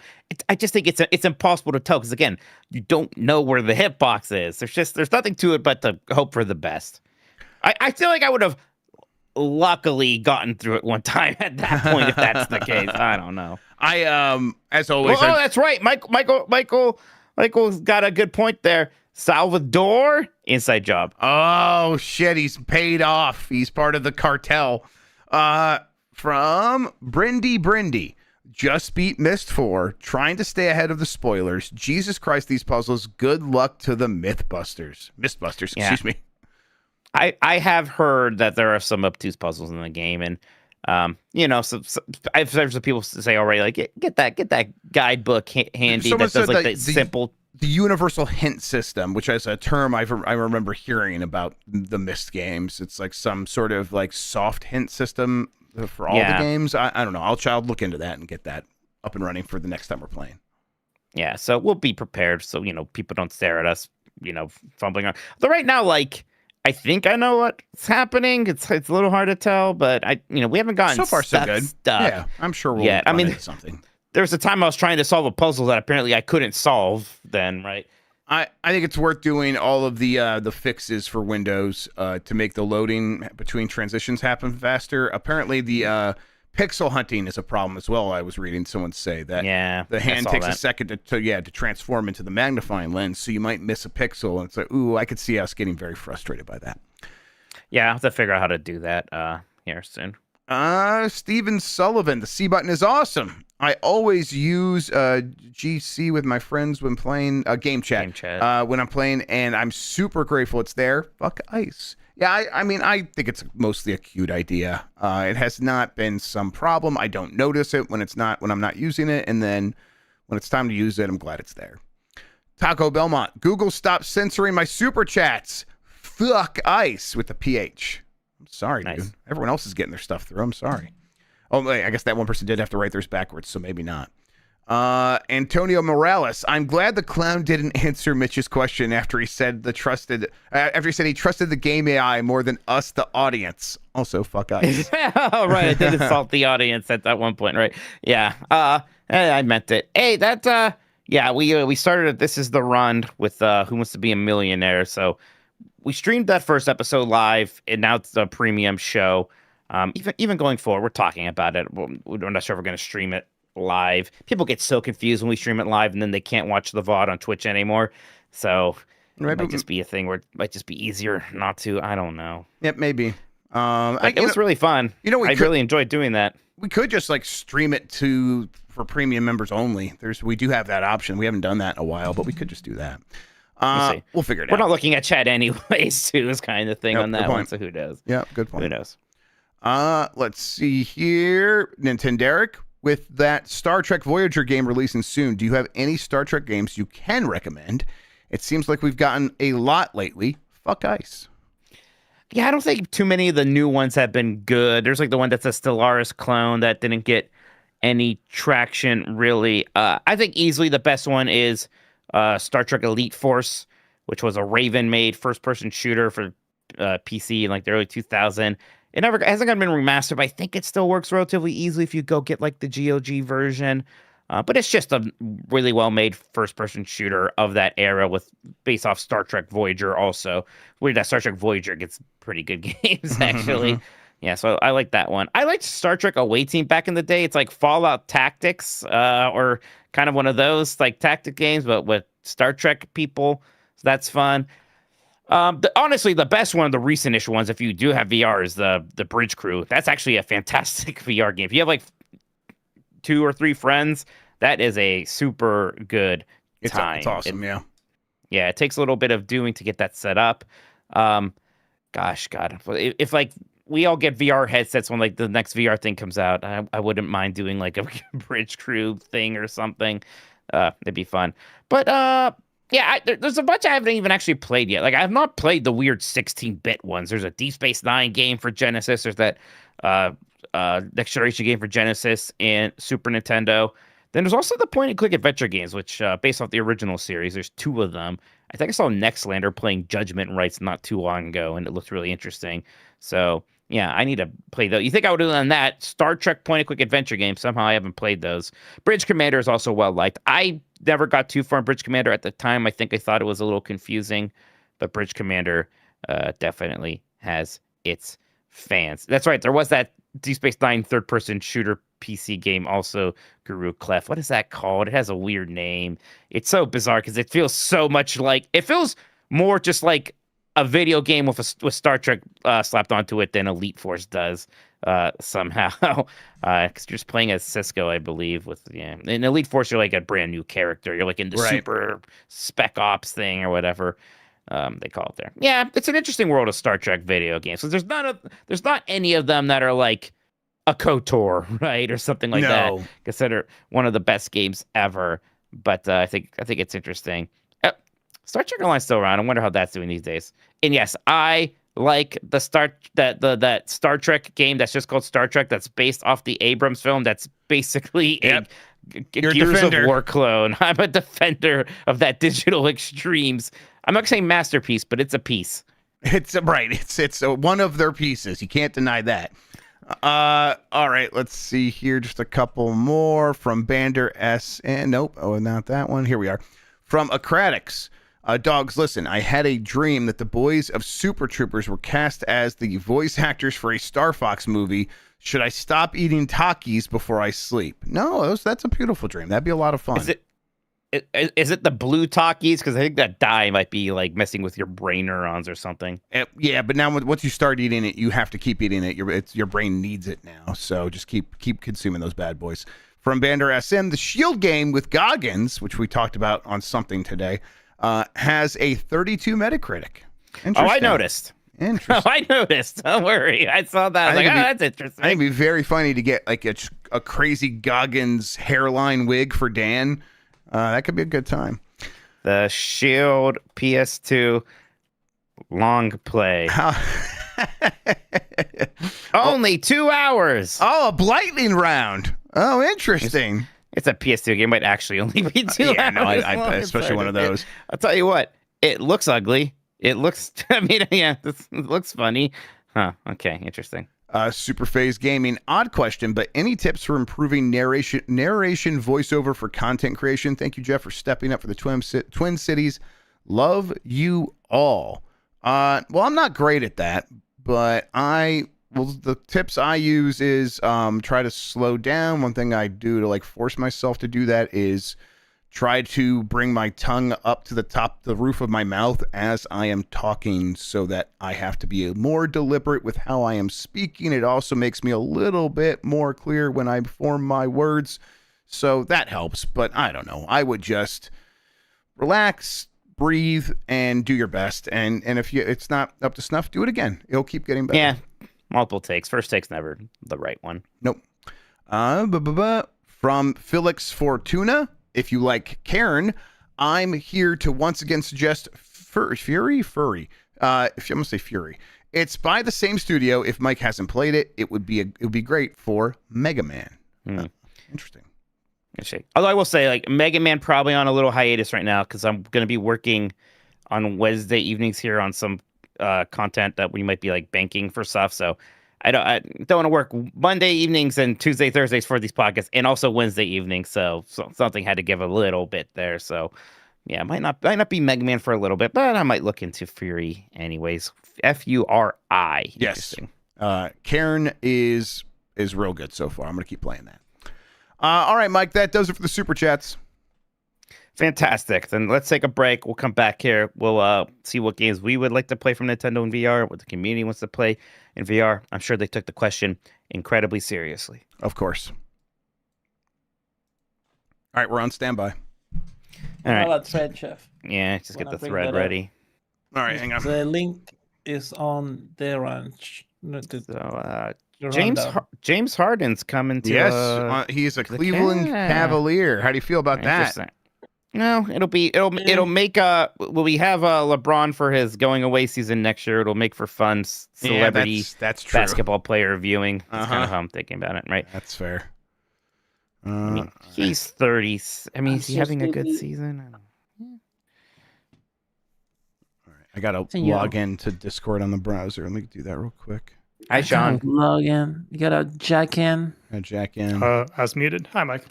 I just think it's impossible to tell because again, you don't know where the hitbox is. There's nothing to it but to hope for the best. I feel like I would have luckily gotten through it one time at that point if that's the case. I don't know. As always. Oh, that's right. Michael's got a good point there. Salvador, inside job. Oh shit, he's paid off. He's part of the cartel. From Brindy, just beat Myst 4, trying to stay ahead of the spoilers. Jesus Christ, these puzzles. Good luck to the Mythbusters. Excuse me. I have heard that there are some obtuse puzzles in the game, and I've heard some people say already, like get that guidebook handy that does like the simple. The universal hint system, which is a term I remember hearing about the Myst games. It's like some sort of like soft hint system for all the games. I don't know. I'll look into that and get that up and running for the next time we're playing. Yeah, so we'll be prepared so people don't stare at us, fumbling around. But right now, like I think I know what's happening. It's a little hard to tell, but we haven't gotten so far so good. Stuff. Yeah, I'm sure we'll run into something. There was a time I was trying to solve a puzzle that apparently I couldn't solve then, right? I think it's worth doing all of the fixes for Windows to make the loading between transitions happen faster. Apparently, the pixel hunting is a problem as well. I was reading someone say that the hand takes a second to transform into the magnifying lens, so you might miss a pixel, and it's like, ooh, I could see us getting very frustrated by that. Yeah, I'll have to figure out how to do that here soon. Steven Sullivan, the C button is awesome. I always use GC with my friends when playing game chat. When I'm playing, and I'm super grateful it's there. Fuck ice. Yeah, I mean, I think it's mostly a cute idea. It has not been some problem. I don't notice it when I'm not using it, and then when it's time to use it, I'm glad it's there. Taco Belmont, Google stopped censoring my super chats. Fuck ice with the PH. I'm sorry, dude. Everyone else is getting their stuff through. I'm sorry. Oh, wait, I guess that one person did have to write theirs backwards, so maybe not. Antonio Morales, I'm glad the clown didn't answer Mitch's question after he said he trusted the game AI more than us, the audience. Also, fuck ice. Oh, right. I did insult the audience at that one point, right? Yeah. I meant it. Hey, we started This Is the Run with Who Wants to Be a Millionaire. So we streamed that first episode live, and now it's a premium show. Even going forward, we're talking about it. We're not sure if we're going to stream it live. People get so confused when we stream it live, and then they can't watch the VOD on Twitch anymore. So it might just be a thing where it might just be easier not to. I don't know. Yep, maybe. It was really fun. I really enjoyed doing that. We could just stream it for premium members only. We do have that option. We haven't done that in a while, but we could just do that. We'll figure it out. We're not looking at chat anyways, too, is kind of thing on that one. So who knows? Yeah, good point. Who knows? Let's see here. Nintenderic, with that Star Trek Voyager game releasing soon, do you have any Star Trek games you can recommend? It seems like we've gotten a lot lately. Fuck ice. Yeah, I don't think too many of the new ones have been good. There's the one that's a Stellaris clone that didn't get any traction, really. I think easily the best one is Star Trek Elite Force, which was a Raven-made first-person shooter for PC in the early 2000s. It hasn't been remastered, but I think it still works relatively easily if you go get the GOG version. But it's just a really well-made first-person shooter of that era based off Star Trek Voyager also. Where that Star Trek Voyager gets pretty good games, actually. Yeah, so I like that one. I liked Star Trek Away Team back in the day. It's like Fallout Tactics or kind of one of those tactic games, but with Star Trek people. So that's fun. Honestly, the best one of the recent-ish ones, if you do have VR, is the Bridge Crew. That's actually a fantastic VR game. If you have 2 or 3 friends, that is a super good time. It's awesome, yeah. Yeah, it takes a little bit of doing to get that set up. God, if we all get VR headsets when the next VR thing comes out, I wouldn't mind doing a Bridge Crew thing or something. It'd be fun. But yeah, there's a bunch I haven't even actually played yet. I have not played the weird 16-bit ones. There's a Deep Space Nine game for Genesis. There's that Next Generation game for Genesis and Super Nintendo. Then there's also the point-and-click adventure games, which, based off the original series, there's 2 of them. I think I saw Nextlander playing Judgment Rights not too long ago, and it looked really interesting. So, yeah, I need to play those. You think I would have done that? Star Trek point-and-click adventure game. Somehow I haven't played those. Bridge Commander is also well-liked. I never got too far in Bridge Commander at the time. I think I thought it was a little confusing, but Bridge Commander definitely has its fans. That's right. There was that Deep Space Nine third-person shooter PC game also, Guru Clef. What is that called? It has a weird name. It's so bizarre because it feels so much it feels more just like a video game with Star Trek slapped onto it than Elite Force does somehow. Because you're just playing as Cisco, I believe. In Elite Force, you're a brand new character. You're in the super spec ops thing or whatever they call it there. Yeah, it's an interesting world of Star Trek video games. So there's not any of them that are a KOTOR, right, or something like that. Considered one of the best games ever. But I think it's interesting. Star Trek Online's still around. I wonder how that's doing these days. And yes, I like that Star Trek game that's just called Star Trek. That's based off the Abrams film. That's basically a Gears of War clone. I'm a defender of that digital extremes. I'm not saying masterpiece, but it's a piece. It's one of their pieces. You can't deny that. All right, let's see here. Just a couple more from Bander S. And nope, not that one. Here we are. From Acratics. Dogs, listen, I had a dream that the boys of Super Troopers were cast as the voice actors for a Star Fox movie. Should I stop eating Takis before I sleep? No, that's a beautiful dream. That'd be a lot of fun. Is it the blue Takis? Because I think that dye might be like messing with your brain neurons or something. Yeah, but now once you start eating it, you have to keep eating it. Your brain needs it now, so just keep consuming those bad boys. From Bander SM, the Shield game with Goggins, which we talked about on something today, has a 32 Metacritic. Oh, I noticed. Interesting. I noticed. Don't worry. I saw that. I was like, that's interesting. I think it'd be very funny to get like a crazy Goggins hairline wig for Dan. That could be a good time. The Shield PS2 long play. Only 2 hours. Oh, a lightning round. Oh, interesting. It's a PS2 game, might actually only be 2 hours. No, especially one of those. I'll tell you what, it looks ugly. It looks, I mean, yeah, it looks funny. Huh, okay, interesting. Super Phase Gaming, odd question, but any tips for improving narration voiceover for content creation? Thank you, Jeff, for stepping up for the Twin Cities. Love you all. Well, I'm not great at that, but the tips I use is try to slow down. One thing I do to like force myself to do that is try to bring my tongue up to the roof of my mouth as I am talking, so that I have to be more deliberate with how I am speaking. It also makes me a little bit more clear when I form my words, so that helps. But I don't know. I would just relax, breathe, and do your best. And if it's not up to snuff, do it again. It'll keep getting better. Yeah, multiple takes. First take's never the right one. Nope. From Felix Fortuna. If you like Karen, I'm here to once again suggest Fury. If I'm gonna say Fury, it's by the same studio. If Mike hasn't played it, it would be great for Mega Man. Interesting. Although I will say, like, Mega Man probably on a little hiatus right now because I'm gonna be working on Wednesday evenings here on some content that we might be like banking for stuff. So I don't want to work Monday evenings and Tuesday, Thursdays for these podcasts, and also Wednesday evenings. So something had to give a little bit there. So yeah, might not be Mega Man for a little bit, but I might look into Fury anyways. Furi. Yes. Karen is real good so far. I'm gonna keep playing that. All right, Mike. That does it for the super chats. Fantastic. Then let's take a break. We'll come back here. We'll see what games we would like to play from Nintendo in VR, what the community wants to play in VR. I'm sure they took the question incredibly seriously. Of course. All right, we're on standby. All right. How about thread, Chef? Yeah, just get Wanna the bring thread that up? ready. All right, hang on. The link is on the ranch. So James Harden's coming to Yes, he's a Cleveland Cavalier. How do you feel about that? No, it'll make will we have LeBron for his going away season next year? It'll make for fun celebrity that's true. basketball player viewing. That's kind of how I'm thinking about it, right? That's fair. I mean, he's 30. I mean, is he having a good Absolutely. season? I don't know. All right, I gotta log in to Discord on the browser. Let me do that real quick. Hi, Sean. Log in. You gotta jack in. Jack in. As muted. Hi, Mike.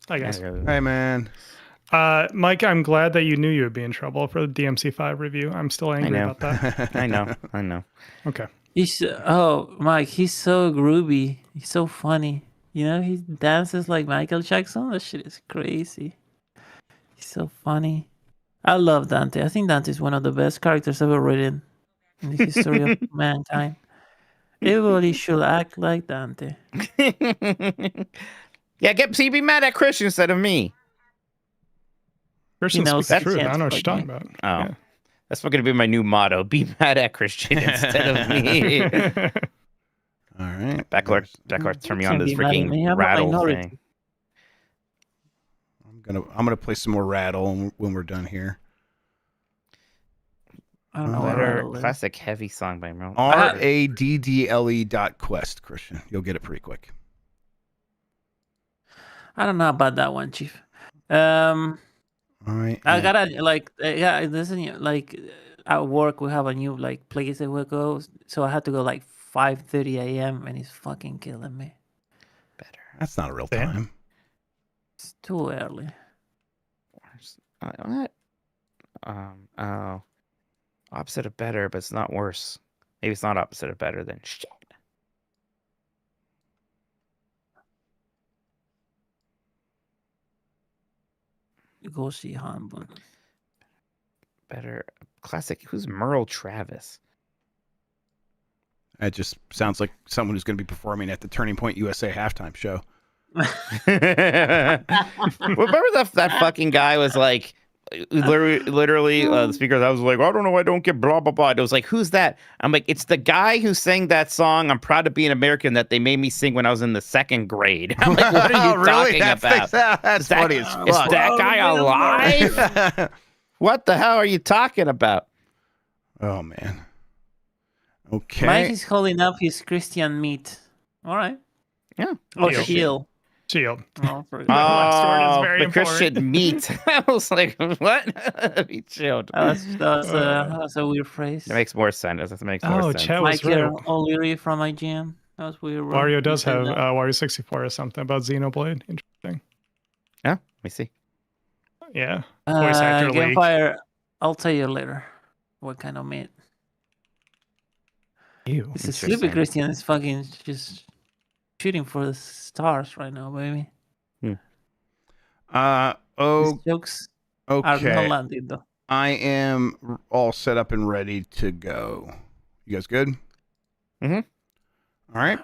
Hi, guys. Hey, man. Mike, I'm glad that you knew you would be in trouble for the DMC5 review. I'm still angry know. about that. I know. Okay. Mike, he's so groovy. He's so funny. You know, he dances like Michael Jackson. That shit is crazy. He's so funny. I love Dante. I think Dante is one of the best characters ever written in the history of mankind. Everybody should act like Dante. Yeah, be mad at Christian instead of me. Christian knows speaks the that truth. I chance don't know what you're like talking about. Oh. Yeah. That's not going to be my new motto. Be mad at Christian instead of me. All right. Backlord, turn me on Can't this be mad at me. freaking I'm a rattle minority. thing. I'm gonna play some more Rattle when we're done here. I don't know what Better rattle is. classic heavy song by Merle. RADDLE.quest, Christian. You'll get it pretty quick. I don't know about that one, Chief. All right. I gotta there's a new, at work we have a new place that we go, so I had to go 5:30 a.m. and it's fucking killing me. That's not a real Damn. time. It's too early. What? Oh, opposite of better, but it's not worse. Maybe it's not opposite of better than shit. Go see Hanbun. Better classic. Who's Merle Travis? That just sounds like someone who's going to be performing at the Turning Point USA halftime show. Remember that fucking guy was like, literally the speaker. I was like, I don't know, I don't get blah blah blah. It was like, who's that? I'm like, it's the guy who sang that song, "I'm Proud to Be an American," that they made me sing when I was in the 2nd grade. I'm like, what are you talking about? That's funny as Is fuck. that guy alive? What the hell are you talking about? Oh man. Okay. Mike is holding up his Christian meat. All right. Yeah. Oh, Shield. shield. Shield. Oh, for last word is very the important. Christian meat. I was like, what? Be chilled. That's a weird phrase. That makes more sense. That makes more sense. Chet was Mike right. O'Leary from IGN. That was weird. bro. Wario does You said have that. Wario 64 or something about Xenoblade. Interesting. Yeah, let me see. Yeah. Voice actor leak. Gamefire. I'll tell you later. What kind of meat? Ew. It's a sleepy Interesting. Christian is fucking just shooting for the stars right now, baby. Oh, These jokes are not okay. landing though. I am all set up and ready to go. You guys good? Mhm. All right.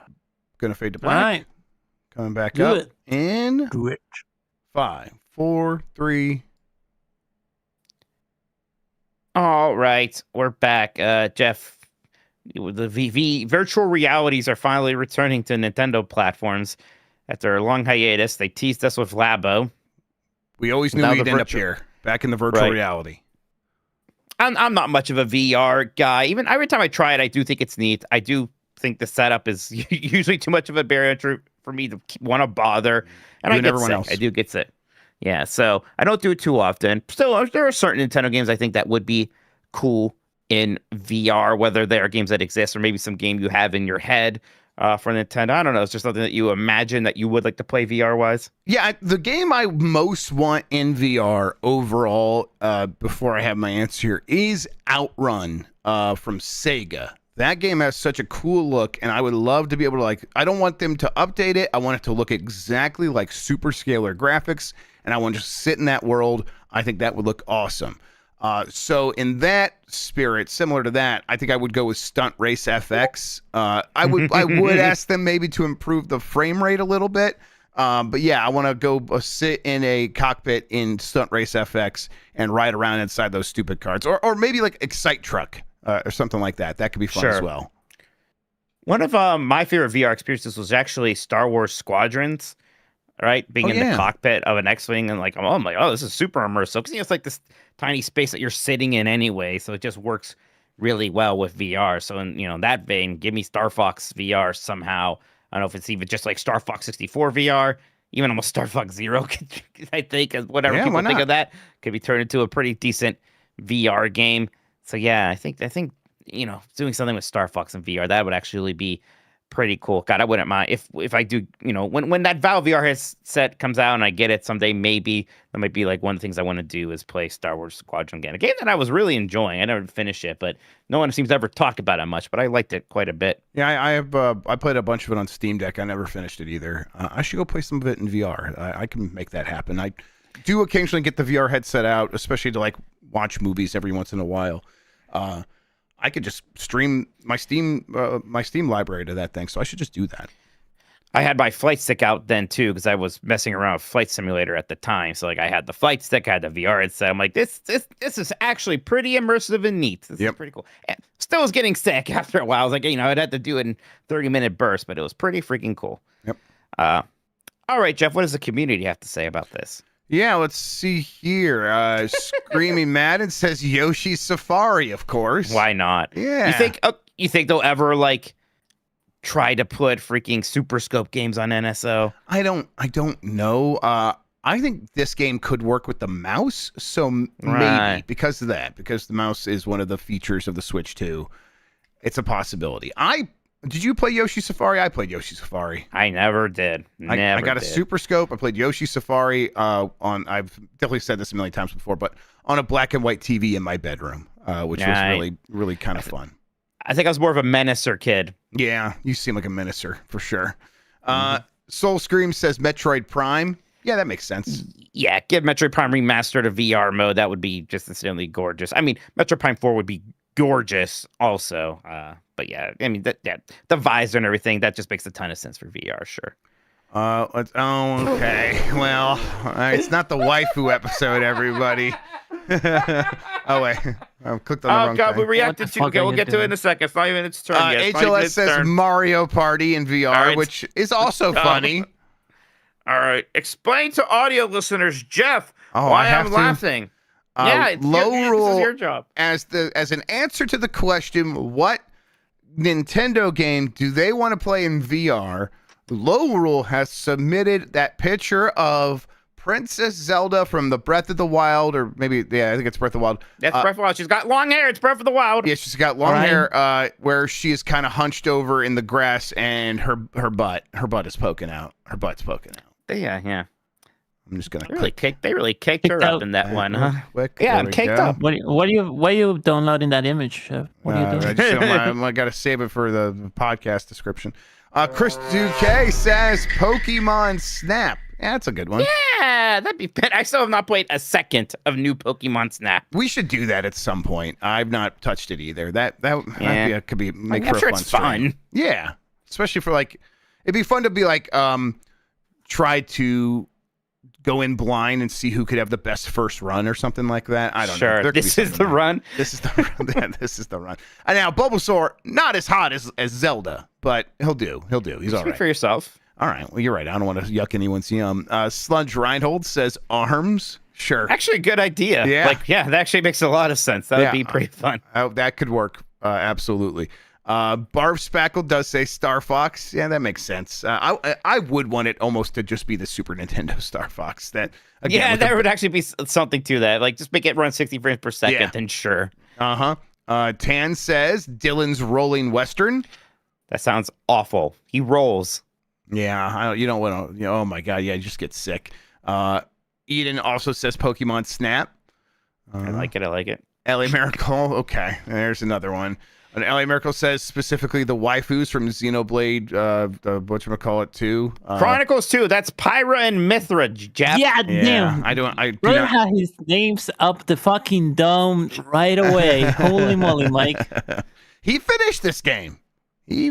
Gonna fade to All black. right. Coming back Do up it. in Do it. 5, 4, 3. All right, we're back. Jeff, the virtual realities are finally returning to Nintendo platforms after a long hiatus. They teased us with Labo. We always knew Now we'd the end up virtual- here, back in the virtual Right. reality. I'm not much of a VR guy. Even every time I try it, I do think it's neat. I do think the setup is usually too much of a barrier for me to want to bother. And You I and get everyone sick. else. I do get sick. Yeah, so I don't do it too often. Still, there are certain Nintendo games I think that would be cool in VR, whether they are games that exist or maybe some game you have in your head for Nintendo. I don't know. It's just something that you imagine that you would like to play VR-wise. Yeah, the game I most want in VR overall, before I have my answer here, is Outrun from Sega. That game has such a cool look, and I would love to be able to, I don't want them to update it. I want it to look exactly like super scalar graphics, and I want to just sit in that world. I think that would look awesome. So in that spirit, similar to that, I think I would go with Stunt Race FX. I would ask them maybe to improve the frame rate a little bit. But yeah, I want to go sit in a cockpit in Stunt Race FX and ride around inside those stupid cars, or maybe like Excite Truck or something like that. That could be fun as Sure. well. One of my favorite VR experiences was actually Star Wars Squadrons, right? Being in the cockpit of an X-Wing and I'm like, oh, this is super immersive. Because it's like this tiny space that you're sitting in anyway. So it just works really well with VR. So in that vein, give me Star Fox VR somehow. I don't know if it's even just like Star Fox 64 VR, even almost Star Fox Zero, I think, whatever Yeah, people why think not? of that, could be turned into a pretty decent VR game. So yeah, I think doing something with Star Fox in VR, that would actually be pretty cool. God, I wouldn't mind if I do, when that Valve VR headset comes out and I get it someday, maybe that might be like one of the things I want to do is play Star Wars Squadron again. A game that I was really enjoying. I never finished it, but no one seems to ever talk about it much, but I liked it quite a bit. Yeah, I played a bunch of it on Steam Deck. I never finished it either. I should go play some of it in VR. I can make that happen. I do occasionally get the VR headset out, especially to watch movies every once in a while. I could just stream my Steam library to that thing, so I should just do that. I had my flight stick out then too because I was messing around with Flight Simulator at the time. So I had the flight stick, I had the VR headset. I'm like, this is actually pretty immersive and neat. This is pretty cool. And still was getting sick after a while. I was like, I'd have to do it in 30-minute bursts, but it was pretty freaking cool. Yep. All right, Jeff, what does the community have to say about this? Yeah, let's see here. Screaming Madden says Yoshi's Safari, of course. Why not? Yeah. You think they'll ever try to put freaking Super Scope games on NSO? I don't know. I think this game could work with the mouse, so maybe Right. because of that, because the mouse is one of the features of the Switch 2. It's a possibility. I Did you play Yoshi Safari? I played Yoshi Safari. I never did. I got a Super Scope. I played Yoshi Safari I've definitely said this a million times before, but on a black and white TV in my bedroom, which was really, really kind of fun. I think I was more of a menacer kid. Yeah, you seem like a menacer for sure. Soul Scream says Metroid Prime. Yeah, that makes sense. Yeah, give Metroid Prime Remastered a VR mode. That would be just instantly gorgeous. I mean, Metroid Prime 4 would be gorgeous also. But yeah, I mean, the visor and everything, that just makes a ton of sense for VR, sure. Okay. Well, it's not the waifu episode, everybody. Oh, wait. I clicked on the wrong God, thing. we reacted to. Okay, we'll get to it in a second. It's not even its turn yet. It's not even HLS its says turn. Mario Party in VR, All right. which is also funny. All right. Explain to audio listeners, Jeff, Oh, why I have I'm to? laughing. Low this rule is your job. as an answer to the question, what Nintendo game do they want to play in VR? Low Rule has submitted that picture of Princess Zelda from the Breath of the Wild, or maybe I think it's Breath of the Wild. That's Breath of the Wild. She's got long hair. It's Breath of the Wild. Yeah, she's got long hair, where she is kind of hunched over in the grass, and her butt is poking out. Her butt's poking out. Yeah. I'm just gonna They really kicked her up in that one, huh? quick. Yeah, There I'm we caked go. up. Why you downloading that image, Chef? What are you doing? I got to save it for the podcast description. Chris Duque says Pokemon Snap. Yeah, that's a good one. Yeah, that'd be. I still have not played a second of new Pokemon Snap. We should do that at some point. I've not touched it either. That could be make I'm for sure a fun it's stream. fun. Yeah, especially for like, it'd be fun to be like, try to go in blind and see who could have the best first run or something like that. I don't know. Sure, There could be this is something the like run. This is the run. Yeah, this is the run. And now Bulbasaur, not as hot as Zelda, but he'll do. He's all Speak right. for yourself. All right. Well, you're right. I don't want to yuck anyone's yum. Sludge Reinhold says arms. Sure. Actually, a good idea. Yeah. That actually makes a lot of sense. That would be pretty fun. That could work. Absolutely. Barf Spackle does say Star Fox. Yeah, that makes sense. I would want it almost to just be the Super Nintendo Star Fox. That again, Yeah, with there would actually be something to that. Like, just make it run 60 frames per second, Yeah. then sure. Tan says Dylan's Rolling Western. That sounds awful. He rolls. Yeah, you don't want to. Oh my god, yeah, you just get sick. Eden also says Pokemon Snap. I like it. LA Miracle. Okay, there's another one. And LA Miracle says specifically the waifus from Xenoblade, whatchamacallit 2. Chronicles 2. That's Pyra and Mithra, Jeff. Yeah, Yeah, damn. I do Brother not. had his names up the fucking dome right away. Holy moly, Mike. He finished this game. He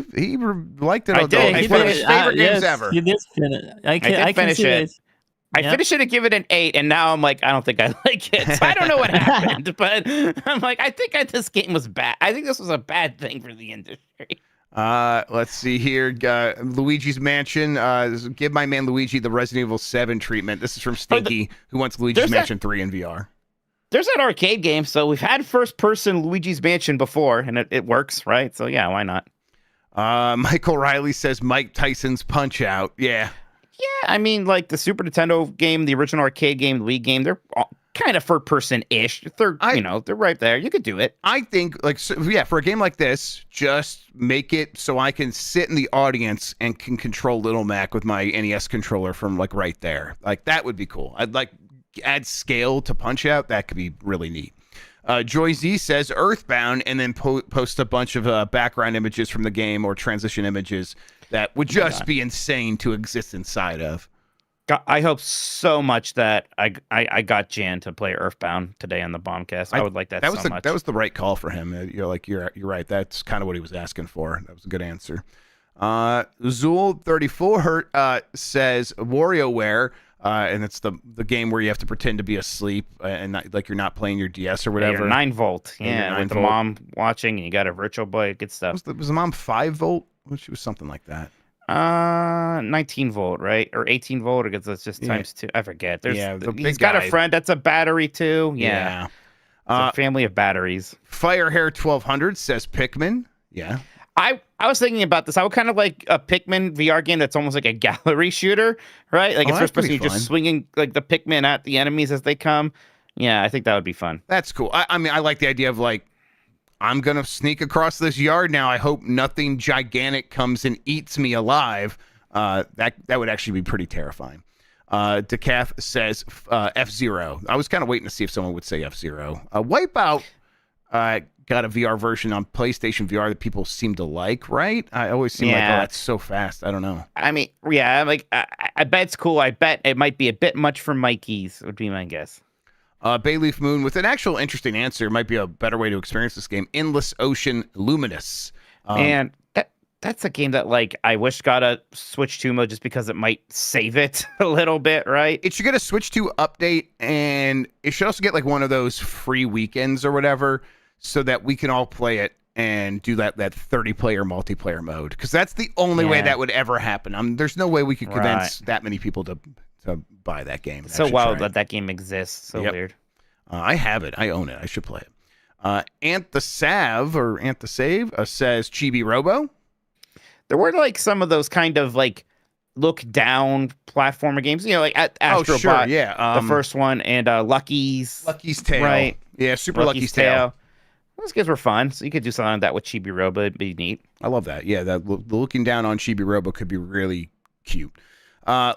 liked it. I did. It's He one of his finished- favorite games yes, ever. He did finish. I did can finish see it. I finished it and give it an 8, and now I'm like, I don't think I like it. So I don't know what happened, but I'm like, I think this game was bad. I think this was a bad thing for the industry. Let's see here. Luigi's Mansion. Give my man Luigi the Resident Evil 7 treatment. This is from Stinky, who wants Luigi's Mansion 3 in VR. There's that arcade game, so we've had first-person Luigi's Mansion before, and it works, right? So yeah, why not? Michael Riley says Mike Tyson's Punch Out. Yeah. Yeah, I mean, like the Super Nintendo game, the original arcade game, the Wii game, they're all kind of first-person-ish. They're right there. You could do it. I think, for a game like this, just make it so I can sit in the audience and can control Little Mac with my NES controller from, like, right there. Like, that would be cool. I'd, like, add scale to Punch Out. That could be really neat. Joy Z says Earthbound, and then post a bunch of background images from the game or transition images that would just be insane to exist inside of. I hope so much that I got Jan to play Earthbound today on the Bombcast. I would like that so much. That was the right call for him. You're right. That's kind of what he was asking for. That was a good answer. Zool34 says WarioWare, and it's the game where you have to pretend to be asleep and not, like you're not playing your DS or whatever. Your 9-volt. Yeah, Yeah, your with the 9-volt. mom watching, and you got a virtual boy. Good stuff. Was the mom 5-volt? Well, she was something like that. 19-volt, right? Or 18-volt, or it's just times 2. I forget. The big He's got guy. a friend that's a battery too. Yeah. It's a family of batteries. Firehair 1200 says Pikmin. Yeah. I was thinking about this. I would kind of like a Pikmin VR game that's almost like a gallery shooter, right? Like it's that's first person, pretty you're fun. just swinging like the Pikmin at the enemies as they come. Yeah, I think that would be fun. That's cool. I mean, I like the idea of like I'm gonna sneak across this yard now. I hope nothing gigantic comes and eats me alive. That would actually be pretty terrifying. Decaf says F-Zero. I was kind of waiting to see if someone would say F-Zero. Wipeout got a VR version on PlayStation VR that people seem to like, right? I always seem like, oh, that's so fast. I don't know. I mean, yeah, like I bet it's cool. I bet it might be a bit much for Mikey's, would be my guess. Bayleaf Moon with an actual interesting answer might be a better way to experience this game. Endless Ocean Luminous. And that's a game that, like, I wish got a Switch 2 mode just because it might save it a little bit, right? It should get a Switch 2 update, and it should also get like one of those free weekends or whatever, so that we can all play it and do that 30-player multiplayer mode. Because that's the only way that would ever happen. There's no way we could convince that many people to buy that game. It's so wild that game exists. So weird. I have it. I own it. I should play it. Ant the Save says Chibi Robo. There were like some of those kind of like look down platformer games, you know, like Astrobot, the first one, and Lucky's Tale, right? Yeah, Super Lucky's Tale. Those games were fun, so you could do something like that with Chibi Robo. It'd be neat. I love that. Yeah, the looking down on Chibi Robo could be really cute.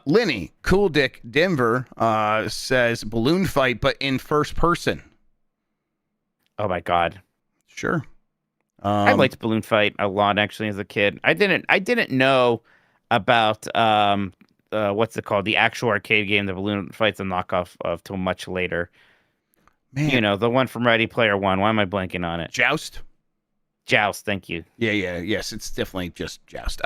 Lenny Cool Dick Denver says Balloon Fight, but in first person. Oh my god, sure. I liked Balloon Fight a lot actually as a kid. I didn't know about what's it called, the actual arcade game. The Balloon Fight's a knockoff of till much later. Man, you know, the one from Ready Player One. Why am I blanking on it? Joust. Thank you. Yes, it's definitely just Joust.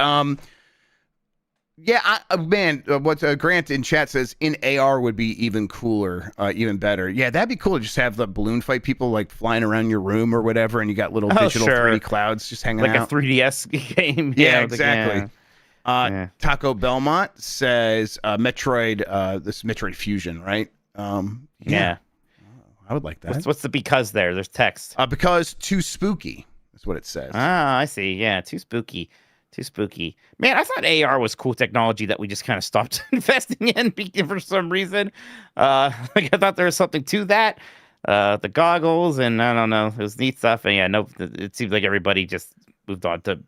What Grant in chat says in AR would be even cooler, even better. Yeah, that'd be cool to just have the Balloon Fight people like flying around your room or whatever, and you got little digital 3D clouds just hanging out. Like a 3DS game. Yeah, exactly. Taco Belmont says Metroid, this Metroid Fusion, right? Yeah. I would like that. What's the because there? There's text. Because too spooky. That's what it says. Ah, I see. Yeah, too spooky. Man, I thought AR was cool technology that we just kind of stopped investing in for some reason. Like I thought there was something to that. The goggles and I don't know, it was neat stuff. And yeah, no, it seems like everybody just moved on to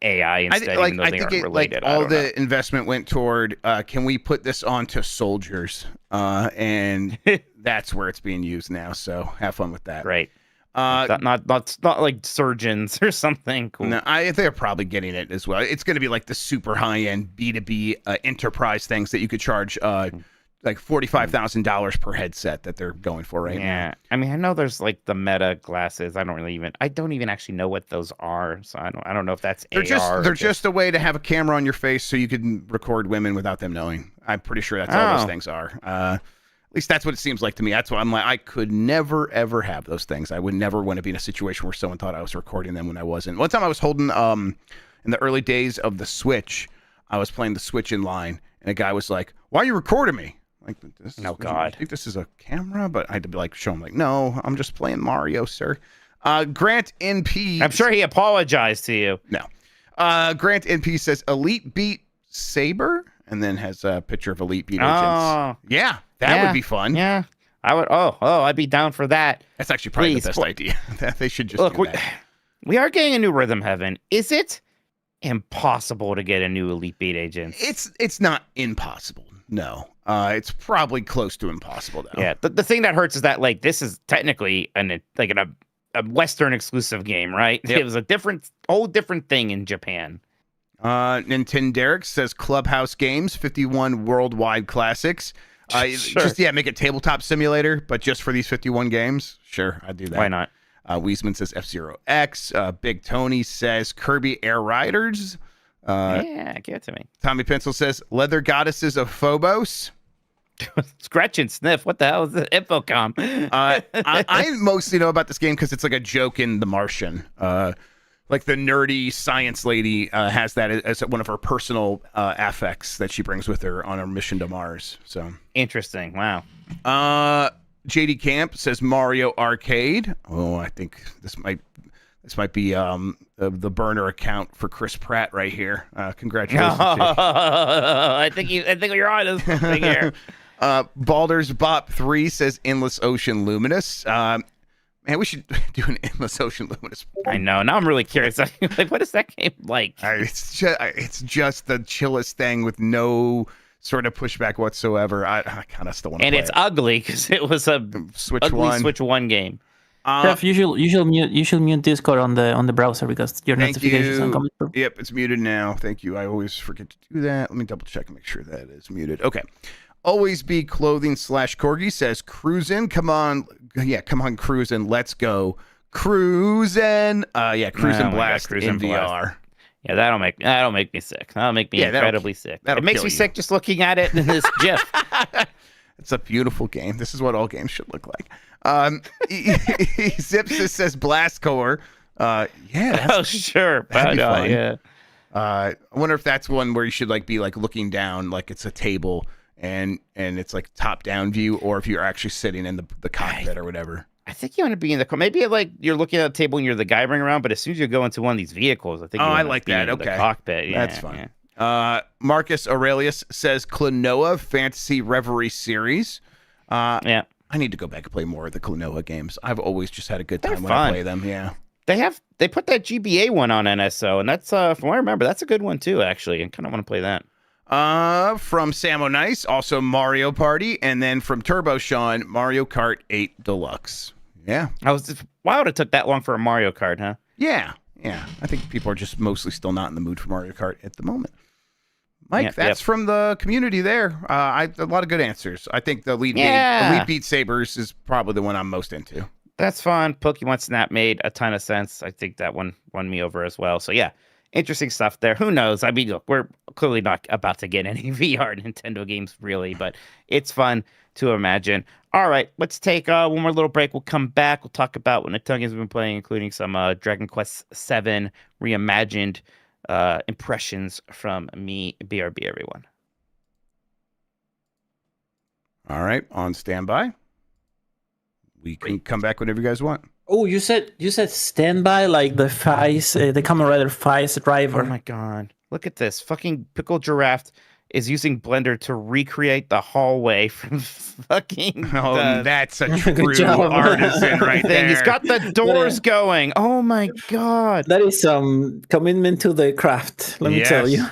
AI instead. I think all the investment went toward can we put this onto soldiers? And that's where it's being used now. So have fun with that. Right. Not like surgeons or something. Cool. No, I think they're probably getting it as well. It's going to be like the super high end B2B enterprise things that you could charge like $45,000 per headset that they're going for right now. Yeah, I mean, I know there's like the Meta glasses. I don't even actually know what those are. So I don't know if that's AR. They're just a way to have a camera on your face so you can record women without them knowing. I'm pretty sure that's all those things are. At least that's what it seems like to me. That's why I'm like, I could never, ever have those things. I would never want to be in a situation where someone thought I was recording them when I wasn't. One time I was holding, in the early days of the Switch, I was playing the Switch in line, and a guy was like, "Why are you recording me?" Like, I think this is a camera, but I had to be like, show him like, "No, I'm just playing Mario, sir." Grant NP. I'm sure he apologized to you. No. Grant NP says Elite Beat Saber, and then has a picture of Elite Beat agents. Yeah. That would be fun. Yeah, I would. I'd be down for that. That's actually probably the best idea. They should just do that. We are getting a new Rhythm Heaven. Is it impossible to get a new Elite Beat agent? It's not impossible. No, it's probably close to impossible though. Yeah. The thing that hurts is that like this is technically a Western exclusive game, right? Yep. It was a whole different thing in Japan. Nintendogs says Clubhouse Games 51 worldwide classics. Sure. Just make a tabletop simulator, but just for these 51 games. Sure, I'd do that. Why not? Wiesman says F-Zero X. Big Tony says Kirby Air Riders. Yeah, give it to me. Tommy Pencil says Leather Goddesses of Phobos. Scratch and sniff. What the hell is the Infocom? I mostly know about this game because it's like a joke in The Martian. Like the nerdy science lady has that as one of her personal affects that she brings with her on her mission to Mars. So interesting. Wow. JD Camp says Mario Arcade. Oh, I think this might be the burner account for Chris Pratt right here. Congratulations. I think you're on something here. Baldur's Bop 3 says Endless Ocean Luminous. Man, we should do an Endless Ocean Luminous. I know. Now I'm really curious. Like, what is that game like? It's just the chillest thing with no sort of pushback whatsoever. I kind of still want to And play it's it. ugly because it was a Switch ugly one. Switch One game. Jeff, you should mute Discord on the browser because your Thank notifications aren't you. coming through. Yep, it's muted now. Thank you. I always forget to do that. Let me double check and make sure that is muted. Okay. Always be clothing / corgi says cruising. Come on. Yeah, come on, cruising. Let's go. Cruising. Cruising Oh my God, Blast Cruisin' in Blast. VR. Yeah, that'll make me sick. That'll make me Yeah, that'll incredibly sick. that'll It makes kill me you. sick just looking at it in this GIF. It's a beautiful game. This is what all games should look like. Zipsis says Blast Core. Yeah, that's, Oh sure, that'd be fun. yeah. I wonder if that's one where you should like be like looking down, like it's a table and it's like top down view, or if you're actually sitting in the cockpit or whatever. I think you want to be in the maybe like you're looking at a table and you're the guy running around, but as soon as you go into one of these vehicles, I think Oh, you I wanna like be that. in the Okay. cockpit. Yeah, That's fun. yeah. Marcus Aurelius says Klonoa Fantasy Reverie series. Yeah. I need to go back and play more of the Klonoa games. I've always just had a good They're time when I fun. play them. Yeah. They put that GBA one on NSO, and that's from what I remember, that's a good one too, actually. I kind of want to play that. From Sam O'Nice, also Mario Party, and then from Turbo Sean, Mario Kart 8 Deluxe. Yeah. I was just wow, it took that long for a Mario Kart, huh? Yeah. I think people are just mostly still not in the mood for Mario Kart at the moment. Mike, Yep, that's yep. from the community there. A lot of good answers. I think the Elite Beat Sabers is probably the one I'm most into. That's fun. Pokemon Snap made a ton of sense. I think that one won me over as well. So yeah, interesting stuff there. Who knows? I mean, look, we're clearly not about to get any VR Nintendo games really, but it's fun to imagine. All right, let's take one more little break. We'll come back. We'll talk about what Nintendo has been playing, including some Dragon Quest VII reimagined impressions from me. BRB, everyone. All right, on standby. We can come back whenever you guys want. Oh, you said standby like the Fice, the Kamen Rider Fice driver. Oh my god. Look at this. Fucking Pickle Giraffe is using Blender to recreate the hallway from fucking Oh, that's a true job. artisan right thing. there. He's got the doors going. Oh my god. That is some commitment to the craft. Let me tell you.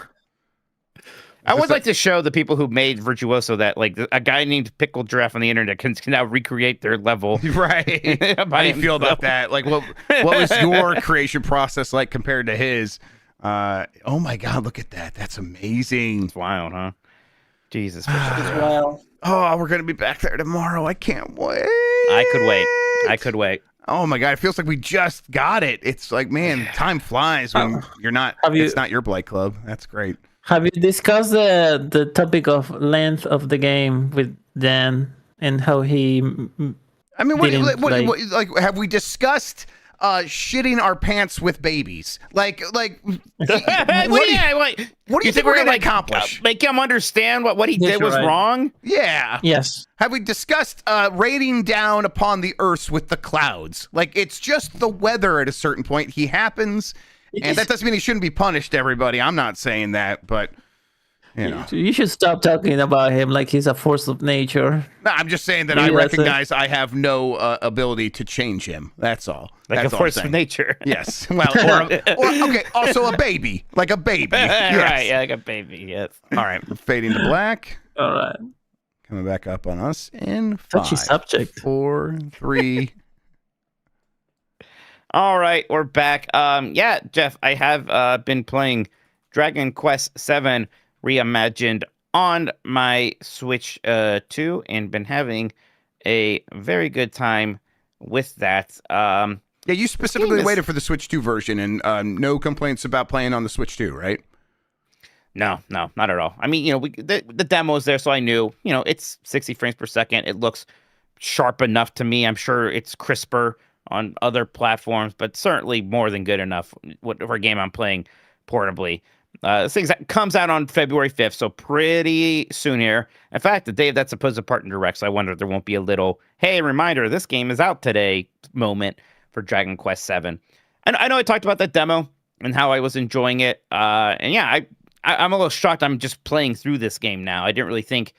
I would like to show the people who made Virtuoso that like a guy named Pickle Giraffe on the internet can now recreate their level. Right. How do you feel about that? Like, what was your creation process like compared to his? Oh my God, look at that. That's amazing. It's wild, huh? Jesus. Well, Oh, we're gonna be back there tomorrow. I can't wait. I could wait. Oh my God, it feels like we just got it. It's like, man, time flies when you're not. It's not your Blight Club. That's great. have you discussed the topic of length of the game with Dan and how he? I mean, didn't, like, have we discussed shitting our pants with babies? Like, what do you think we're gonna accomplish? Make him understand what he Yes, did you're was right. wrong? Yeah. Yes. Have we discussed raining down upon the earth with the clouds? Like, it's just the weather at a certain point. He happens, and that doesn't mean he shouldn't be punished, everybody. I'm not saying that, but, you know. You should stop talking about him like he's a force of nature. No, I'm just saying that Maybe I that's it. recognize I have no ability to change him. That's all. Like That's a all I'm force of saying. nature. Yes. Well, or okay, also a baby. Like a baby. Yes. Right, yeah, like a baby, yes. All right, we're fading to black. All right. Coming back up on us in 5, Touchy subject. 4, 3. All right, we're back. Yeah, Jeff, I have been playing Dragon Quest VII Reimagined on my Switch 2 and been having a very good time with that. Yeah, you specifically is- waited for the Switch 2 version, and no complaints about playing on the Switch 2, right? No, not at all. I mean, the demo's there, so I knew, it's 60 frames per second. It looks sharp enough to me. I'm sure it's crisper on other platforms, but certainly more than good enough for a game I'm playing portably. This thing comes out on February 5th, so pretty soon here. In fact, the day that's supposed to partner direct, so I wonder if there won't be a little, hey, reminder, this game is out today moment for Dragon Quest VII. And I know I talked about that demo and how I was enjoying it. And yeah, I'm a little shocked I'm just playing through this game now. I didn't really think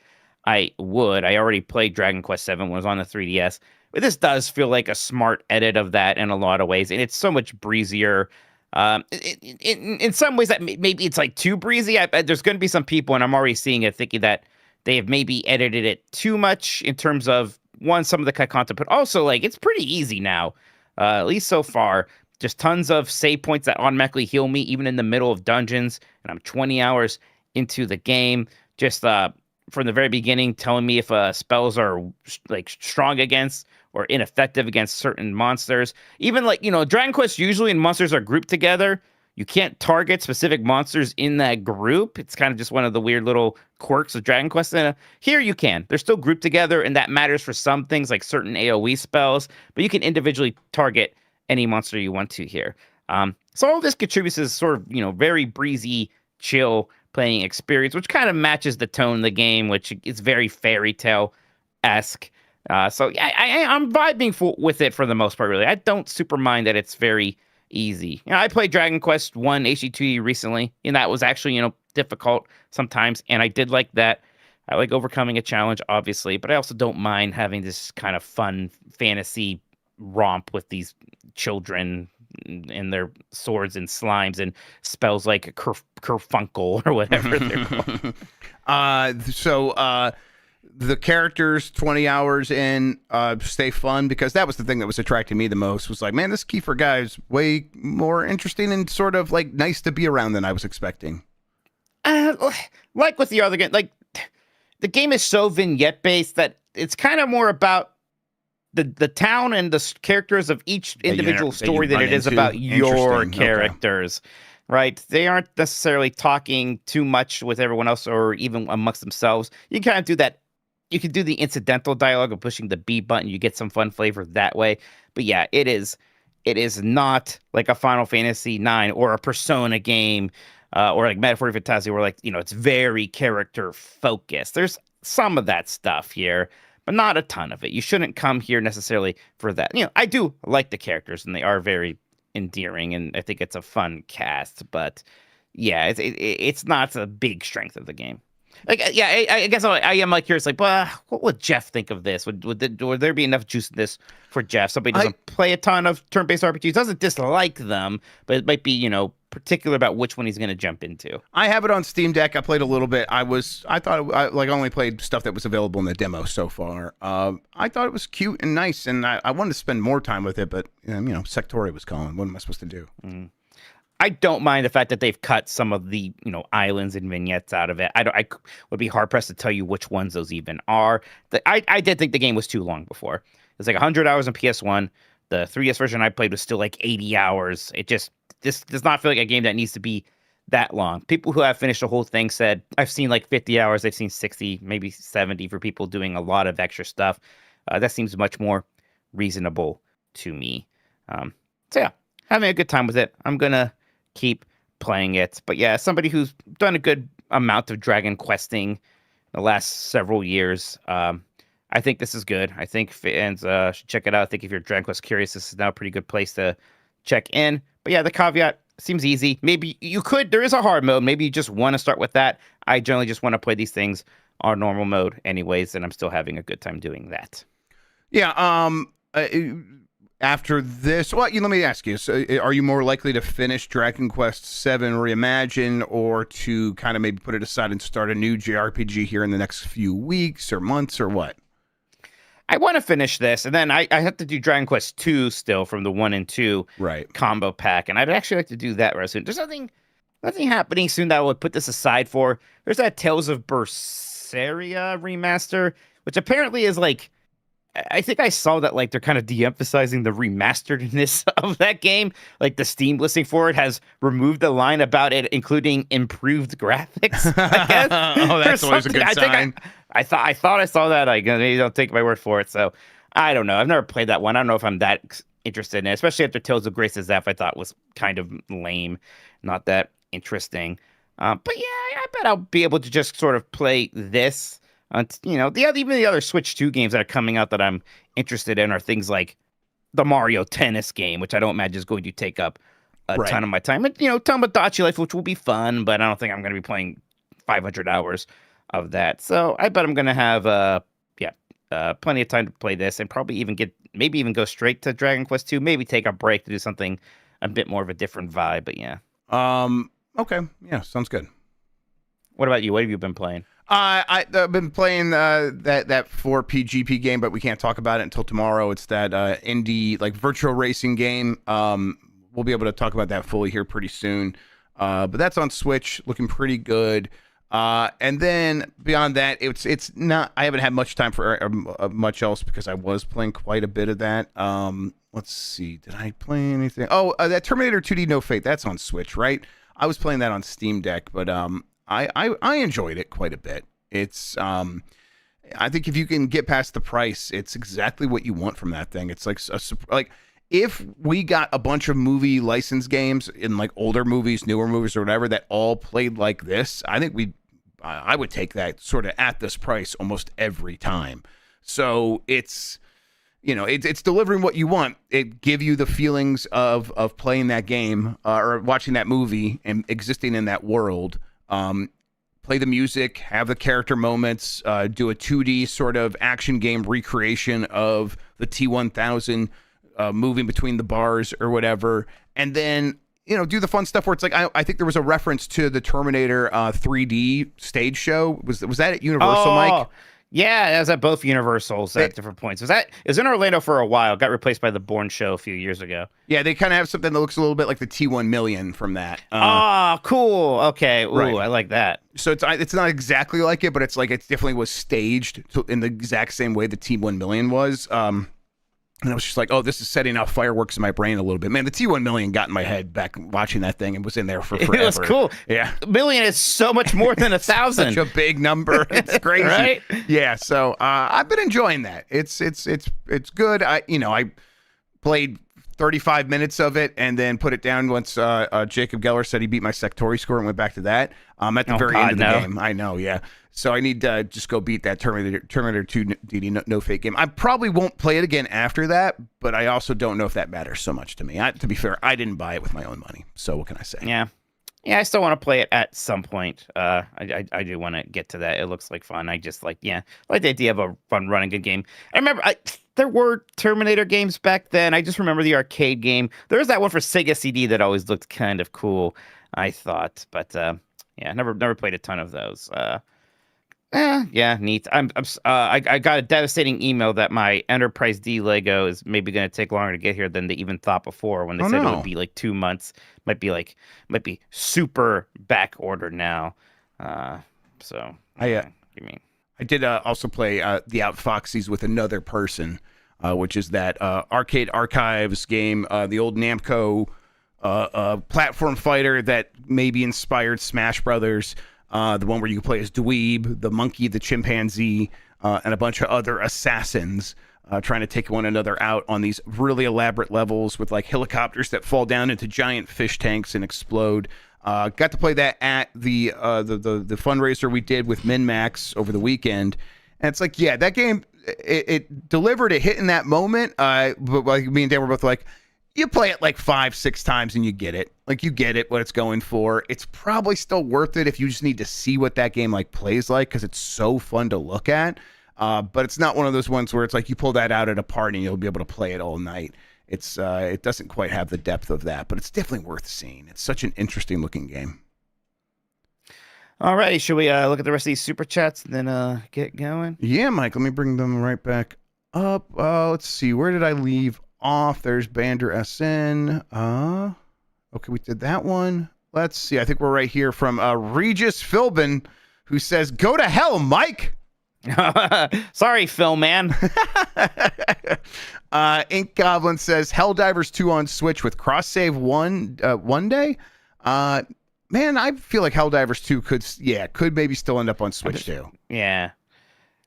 I would. I already played Dragon Quest VII when it was on the 3DS. But this does feel like a smart edit of that in a lot of ways, and it's so much breezier. In some ways, that maybe it's like too breezy. There's going to be some people, and I'm already seeing it, thinking that they have maybe edited it too much in terms of some of the cut content, but also like it's pretty easy now, at least so far. Just tons of save points that automatically heal me, even in the middle of dungeons, and I'm 20 hours into the game. Just from the very beginning, telling me if spells are like strong against or ineffective against certain monsters. Even like, Dragon Quest usually and monsters are grouped together. You can't target specific monsters in that group. It's kind of just one of the weird little quirks of Dragon Quest. Here you can. They're still grouped together, and that matters for some things like certain AoE spells, but you can individually target any monster you want to here. So all this contributes to this sort of, very breezy, chill playing experience, which kind of matches the tone of the game, which is very fairy tale-esque. So yeah, I'm vibing with it for the most part, really. I don't super mind that it's very easy. I played Dragon Quest 1 HD2 recently, and that was actually, difficult sometimes, and I did like that. I like overcoming a challenge, obviously, but I also don't mind having this kind of fun fantasy romp with these children and their swords and slimes and spells like kerfunkel or whatever they're called. So the characters 20 hours in stay fun, because that was the thing that was attracting me the most, was like, man, this Kiefer guy is way more interesting and sort of like nice to be around than I was expecting. Like with the other game, like the game is so vignette based that it's kind of more about the town and the characters of each individual story than it is about your characters, right? They aren't necessarily talking too much with everyone else or even amongst themselves. You kind of do that. You can do the incidental dialogue of pushing the B button. You get some fun flavor that way. But yeah, it is not like a Final Fantasy IX or a Persona game or like Metaphor Fantasy where like, it's very character focused. There's some of that stuff here, but not a ton of it. You shouldn't come here necessarily for that. I do like the characters, and they are very endearing, and I think it's a fun cast. But yeah, it's not a big strength of the game. Like, yeah, I guess I am like curious. Like, well, what would Jeff think of this? Would there be enough juice in this for Jeff? Somebody doesn't play a ton of turn-based RPGs, doesn't dislike them, but it might be particular about which one he's going to jump into. I have it on Steam Deck. I played a little bit. I only played stuff that was available in the demo so far. I thought it was cute and nice, and I wanted to spend more time with it, but Sectori was calling. What am I supposed to do? Mm. I don't mind the fact that they've cut some of the islands and vignettes out of it. I would be hard pressed to tell you which ones those even are. I did think the game was too long before. It was like 100 hours on PS1. The 3DS version I played was still like 80 hours. This does not feel like a game that needs to be that long. People who have finished the whole thing said, I've seen like 50 hours. I've seen 60, maybe 70 for people doing a lot of extra stuff. That seems much more reasonable to me. So yeah, having a good time with it. I'm going to keep playing it. But yeah, somebody who's done a good amount of Dragon Questing the last several years, I think this is good. I think fans should check it out. I think if you're Dragon Quest curious, this is now a pretty good place to check in. But yeah, the caveat seems easy. Maybe there is a hard mode. Maybe you just want to start with that. I generally just want to play these things on normal mode anyways, and I'm still having a good time doing that. Yeah, after this, let me ask you, so are you more likely to finish Dragon Quest VII Reimagine, or to kind of maybe put it aside and start a new JRPG here in the next few weeks or months, or what? I want to finish this, and then I have to do Dragon Quest 2 still from the 1 and 2 combo pack, and I'd actually like to do that very soon. There's nothing happening soon that I would put this aside for. There's that Tales of Berseria remaster, which apparently is like, I think I saw that like they're kind of de-emphasizing the remasteredness of that game. Like the Steam listing for it has removed the line about it including improved graphics, I guess. Oh, that's always a good sign. I thought I saw that. Maybe don't take my word for it. So I don't know. I've never played that one. I don't know if I'm that interested in it, especially after Tales of Grace and Zeph. I thought was kind of lame, not that interesting. But yeah, I bet I'll be able to just sort of play this. Even the other Switch 2 games that are coming out that I'm interested in are things like the Mario Tennis game, which I don't imagine is going to take up a ton of my time. And, Tomodachi Life, which will be fun, but I don't think I'm going to be playing 500 hours of that. So I bet I'm going to have plenty of time to play this and probably even get maybe even go straight to Dragon Quest 2. Maybe take a break to do something a bit more of a different vibe. But yeah. Okay. Yeah, sounds good. What about you? What have you been playing? I've been playing that 4PGP game, but we can't talk about it until tomorrow. It's that indie like virtual racing game. We'll be able to talk about that fully here pretty soon. But that's on Switch, looking pretty good. And then beyond that, it's not. I haven't had much time for much else because I was playing quite a bit of that. Let's see, did I play anything? Oh, that Terminator 2D No Fate. That's on Switch, right? I was playing that on Steam Deck, but I enjoyed it quite a bit. It's I think if you can get past the price, it's exactly what you want from that thing. It's like if we got a bunch of movie license games in like older movies, newer movies, or whatever that all played like this, I think I would take that sort of at this price almost every time. So it's it's delivering what you want. It give you the feelings of playing that game or watching that movie and existing in that world. Play the music, have the character moments, do a 2D sort of action game recreation of the T-1000, moving between the bars or whatever, and then do the fun stuff where it's like I think there was a reference to the Terminator 3D stage show. Was that at Universal, Mike? Yeah, it was at both Universals at different points. It was in Orlando for a while. Got replaced by the Bourne show a few years ago. Yeah, they kind of have something that looks a little bit like the T1 Million from that. Cool. Okay. Ooh, right. I like that. So it's not exactly like it, but it's like it definitely was staged in the exact same way the T1 Million was. And I was just like, oh, this is setting off fireworks in my brain a little bit. Man, the T1 Million got in my head back watching that thing and was in there for forever. It was cool. Yeah. A million is so much more than 1,000. Such a big number. It's crazy. Right? Yeah. So I've been enjoying that. It's good. I played 35 minutes of it and then put it down once Jacob Geller said he beat my Sectori score and went back to that. At the very end of the game. I know, yeah. So I need to just go beat that Terminator 2 DD No Fate game. I probably won't play it again after that, but I also don't know if that matters so much to me. To be fair, I didn't buy it with my own money. So what can I say? Yeah. Yeah, I still want to play it at some point. I do want to get to that. It looks like fun. I just like the idea of a fun running good game. I remember there were Terminator games back then. I just remember the arcade game. There was that one for Sega CD that always looked kind of cool, I thought. But never played a ton of those. Yeah, neat. I got a devastating email that my Enterprise D Lego is maybe going to take longer to get here than they even thought before when they said it would be like 2 months. Might be super back ordered now. So I did also play the Outfoxies with another person, which is that Arcade Archives game, the old Namco platform fighter that maybe inspired Smash Brothers. The one where you can play as Dweeb, the monkey, the chimpanzee, and a bunch of other assassins trying to take one another out on these really elaborate levels with like helicopters that fall down into giant fish tanks and explode. Got to play that at the fundraiser we did with MinMax over the weekend. And it's like, yeah, that game, it delivered a hit in that moment. But like me and Dan were both like, you play it like 5-6 times and you get it. Like you get it, what it's going for. It's probably still worth it if you just need to see what that game like plays like because it's so fun to look at. But it's not one of those ones where it's like you pull that out at a party and you'll be able to play it all night. It doesn't quite have the depth of that, but it's definitely worth seeing. It's such an interesting looking game. All right, should we look at the rest of these super chats and then get going? Yeah, Mike, let me bring them right back up. Let's see, where did I leave off? There's Bander SN. Okay, we did that one. Let's see. I think we're right here from Regis Philbin, who says, "Go to hell, Mike." Sorry, Phil, man. Ink Goblin says, "Helldivers 2 on Switch with cross save one day." Man, I feel like Helldivers 2 could maybe still end up on Switch too. Yeah.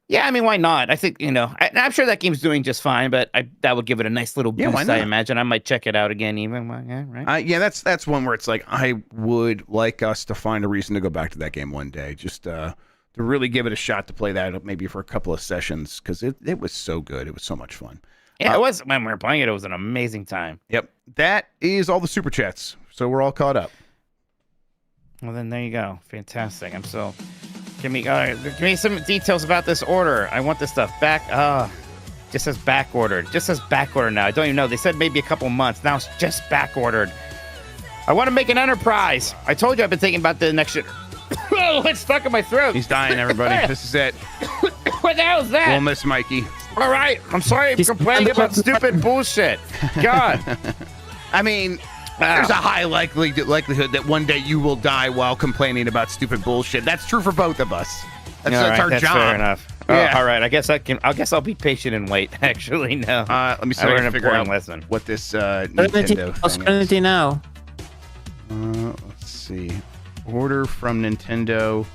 Yeah, I mean, why not? I think, I'm sure that game's doing just fine, but that would give it a nice little boost, I imagine. I might check it out again even. Yeah, right? That's one where it's like, I would like us to find a reason to go back to that game one day, just to really give it a shot to play that maybe for a couple of sessions, because it was so good. It was so much fun. Yeah, it was. When we were playing it, it was an amazing time. Yep. That is all the Super Chats, so we're all caught up. Well, then there you go. Fantastic. I'm so... Give me some details about this order. I want this stuff back. Just says back ordered. Just says back ordered now. I don't even know. They said maybe a couple months. Now it's just back ordered. I want to make an enterprise. I told you I've been thinking about the next shit. Oh, it's stuck in my throat. He's dying, everybody. This is it. What the hell is that? We'll miss Mikey. All right. I'm sorry for complaining about stupid bullshit. God. I mean, there's a high likelihood that one day you will die while complaining about stupid bullshit. That's true for both of us. That's our that's job. Fair enough. Yeah. All right. I guess I'll be patient and wait. Actually, no. Let me see I if I learned can an figure out important lesson. what this Serenity, Nintendo thing is. Serenity now. Let's see. Order from Nintendo.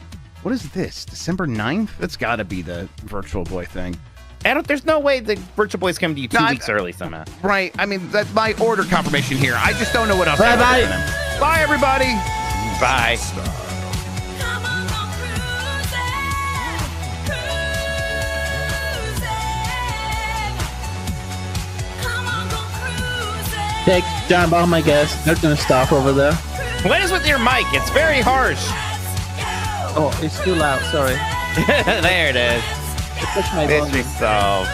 What is this? December 9th? That's got to be the Virtual Boy thing. There's no way the Virtual Boy's coming to you 2 weeks early somehow. Right. I mean, that's my order confirmation here. I just don't know what else. Bye-bye. Bye, everybody. Bye. Take John, oh my gosh, they're gonna stop over there. What is with your mic? It's very harsh. Oh, it's too loud. Sorry. There it is. Push my volume. Mystery solved.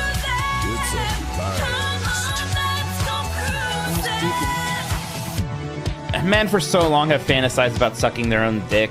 Men for so long have fantasized about sucking their own dick.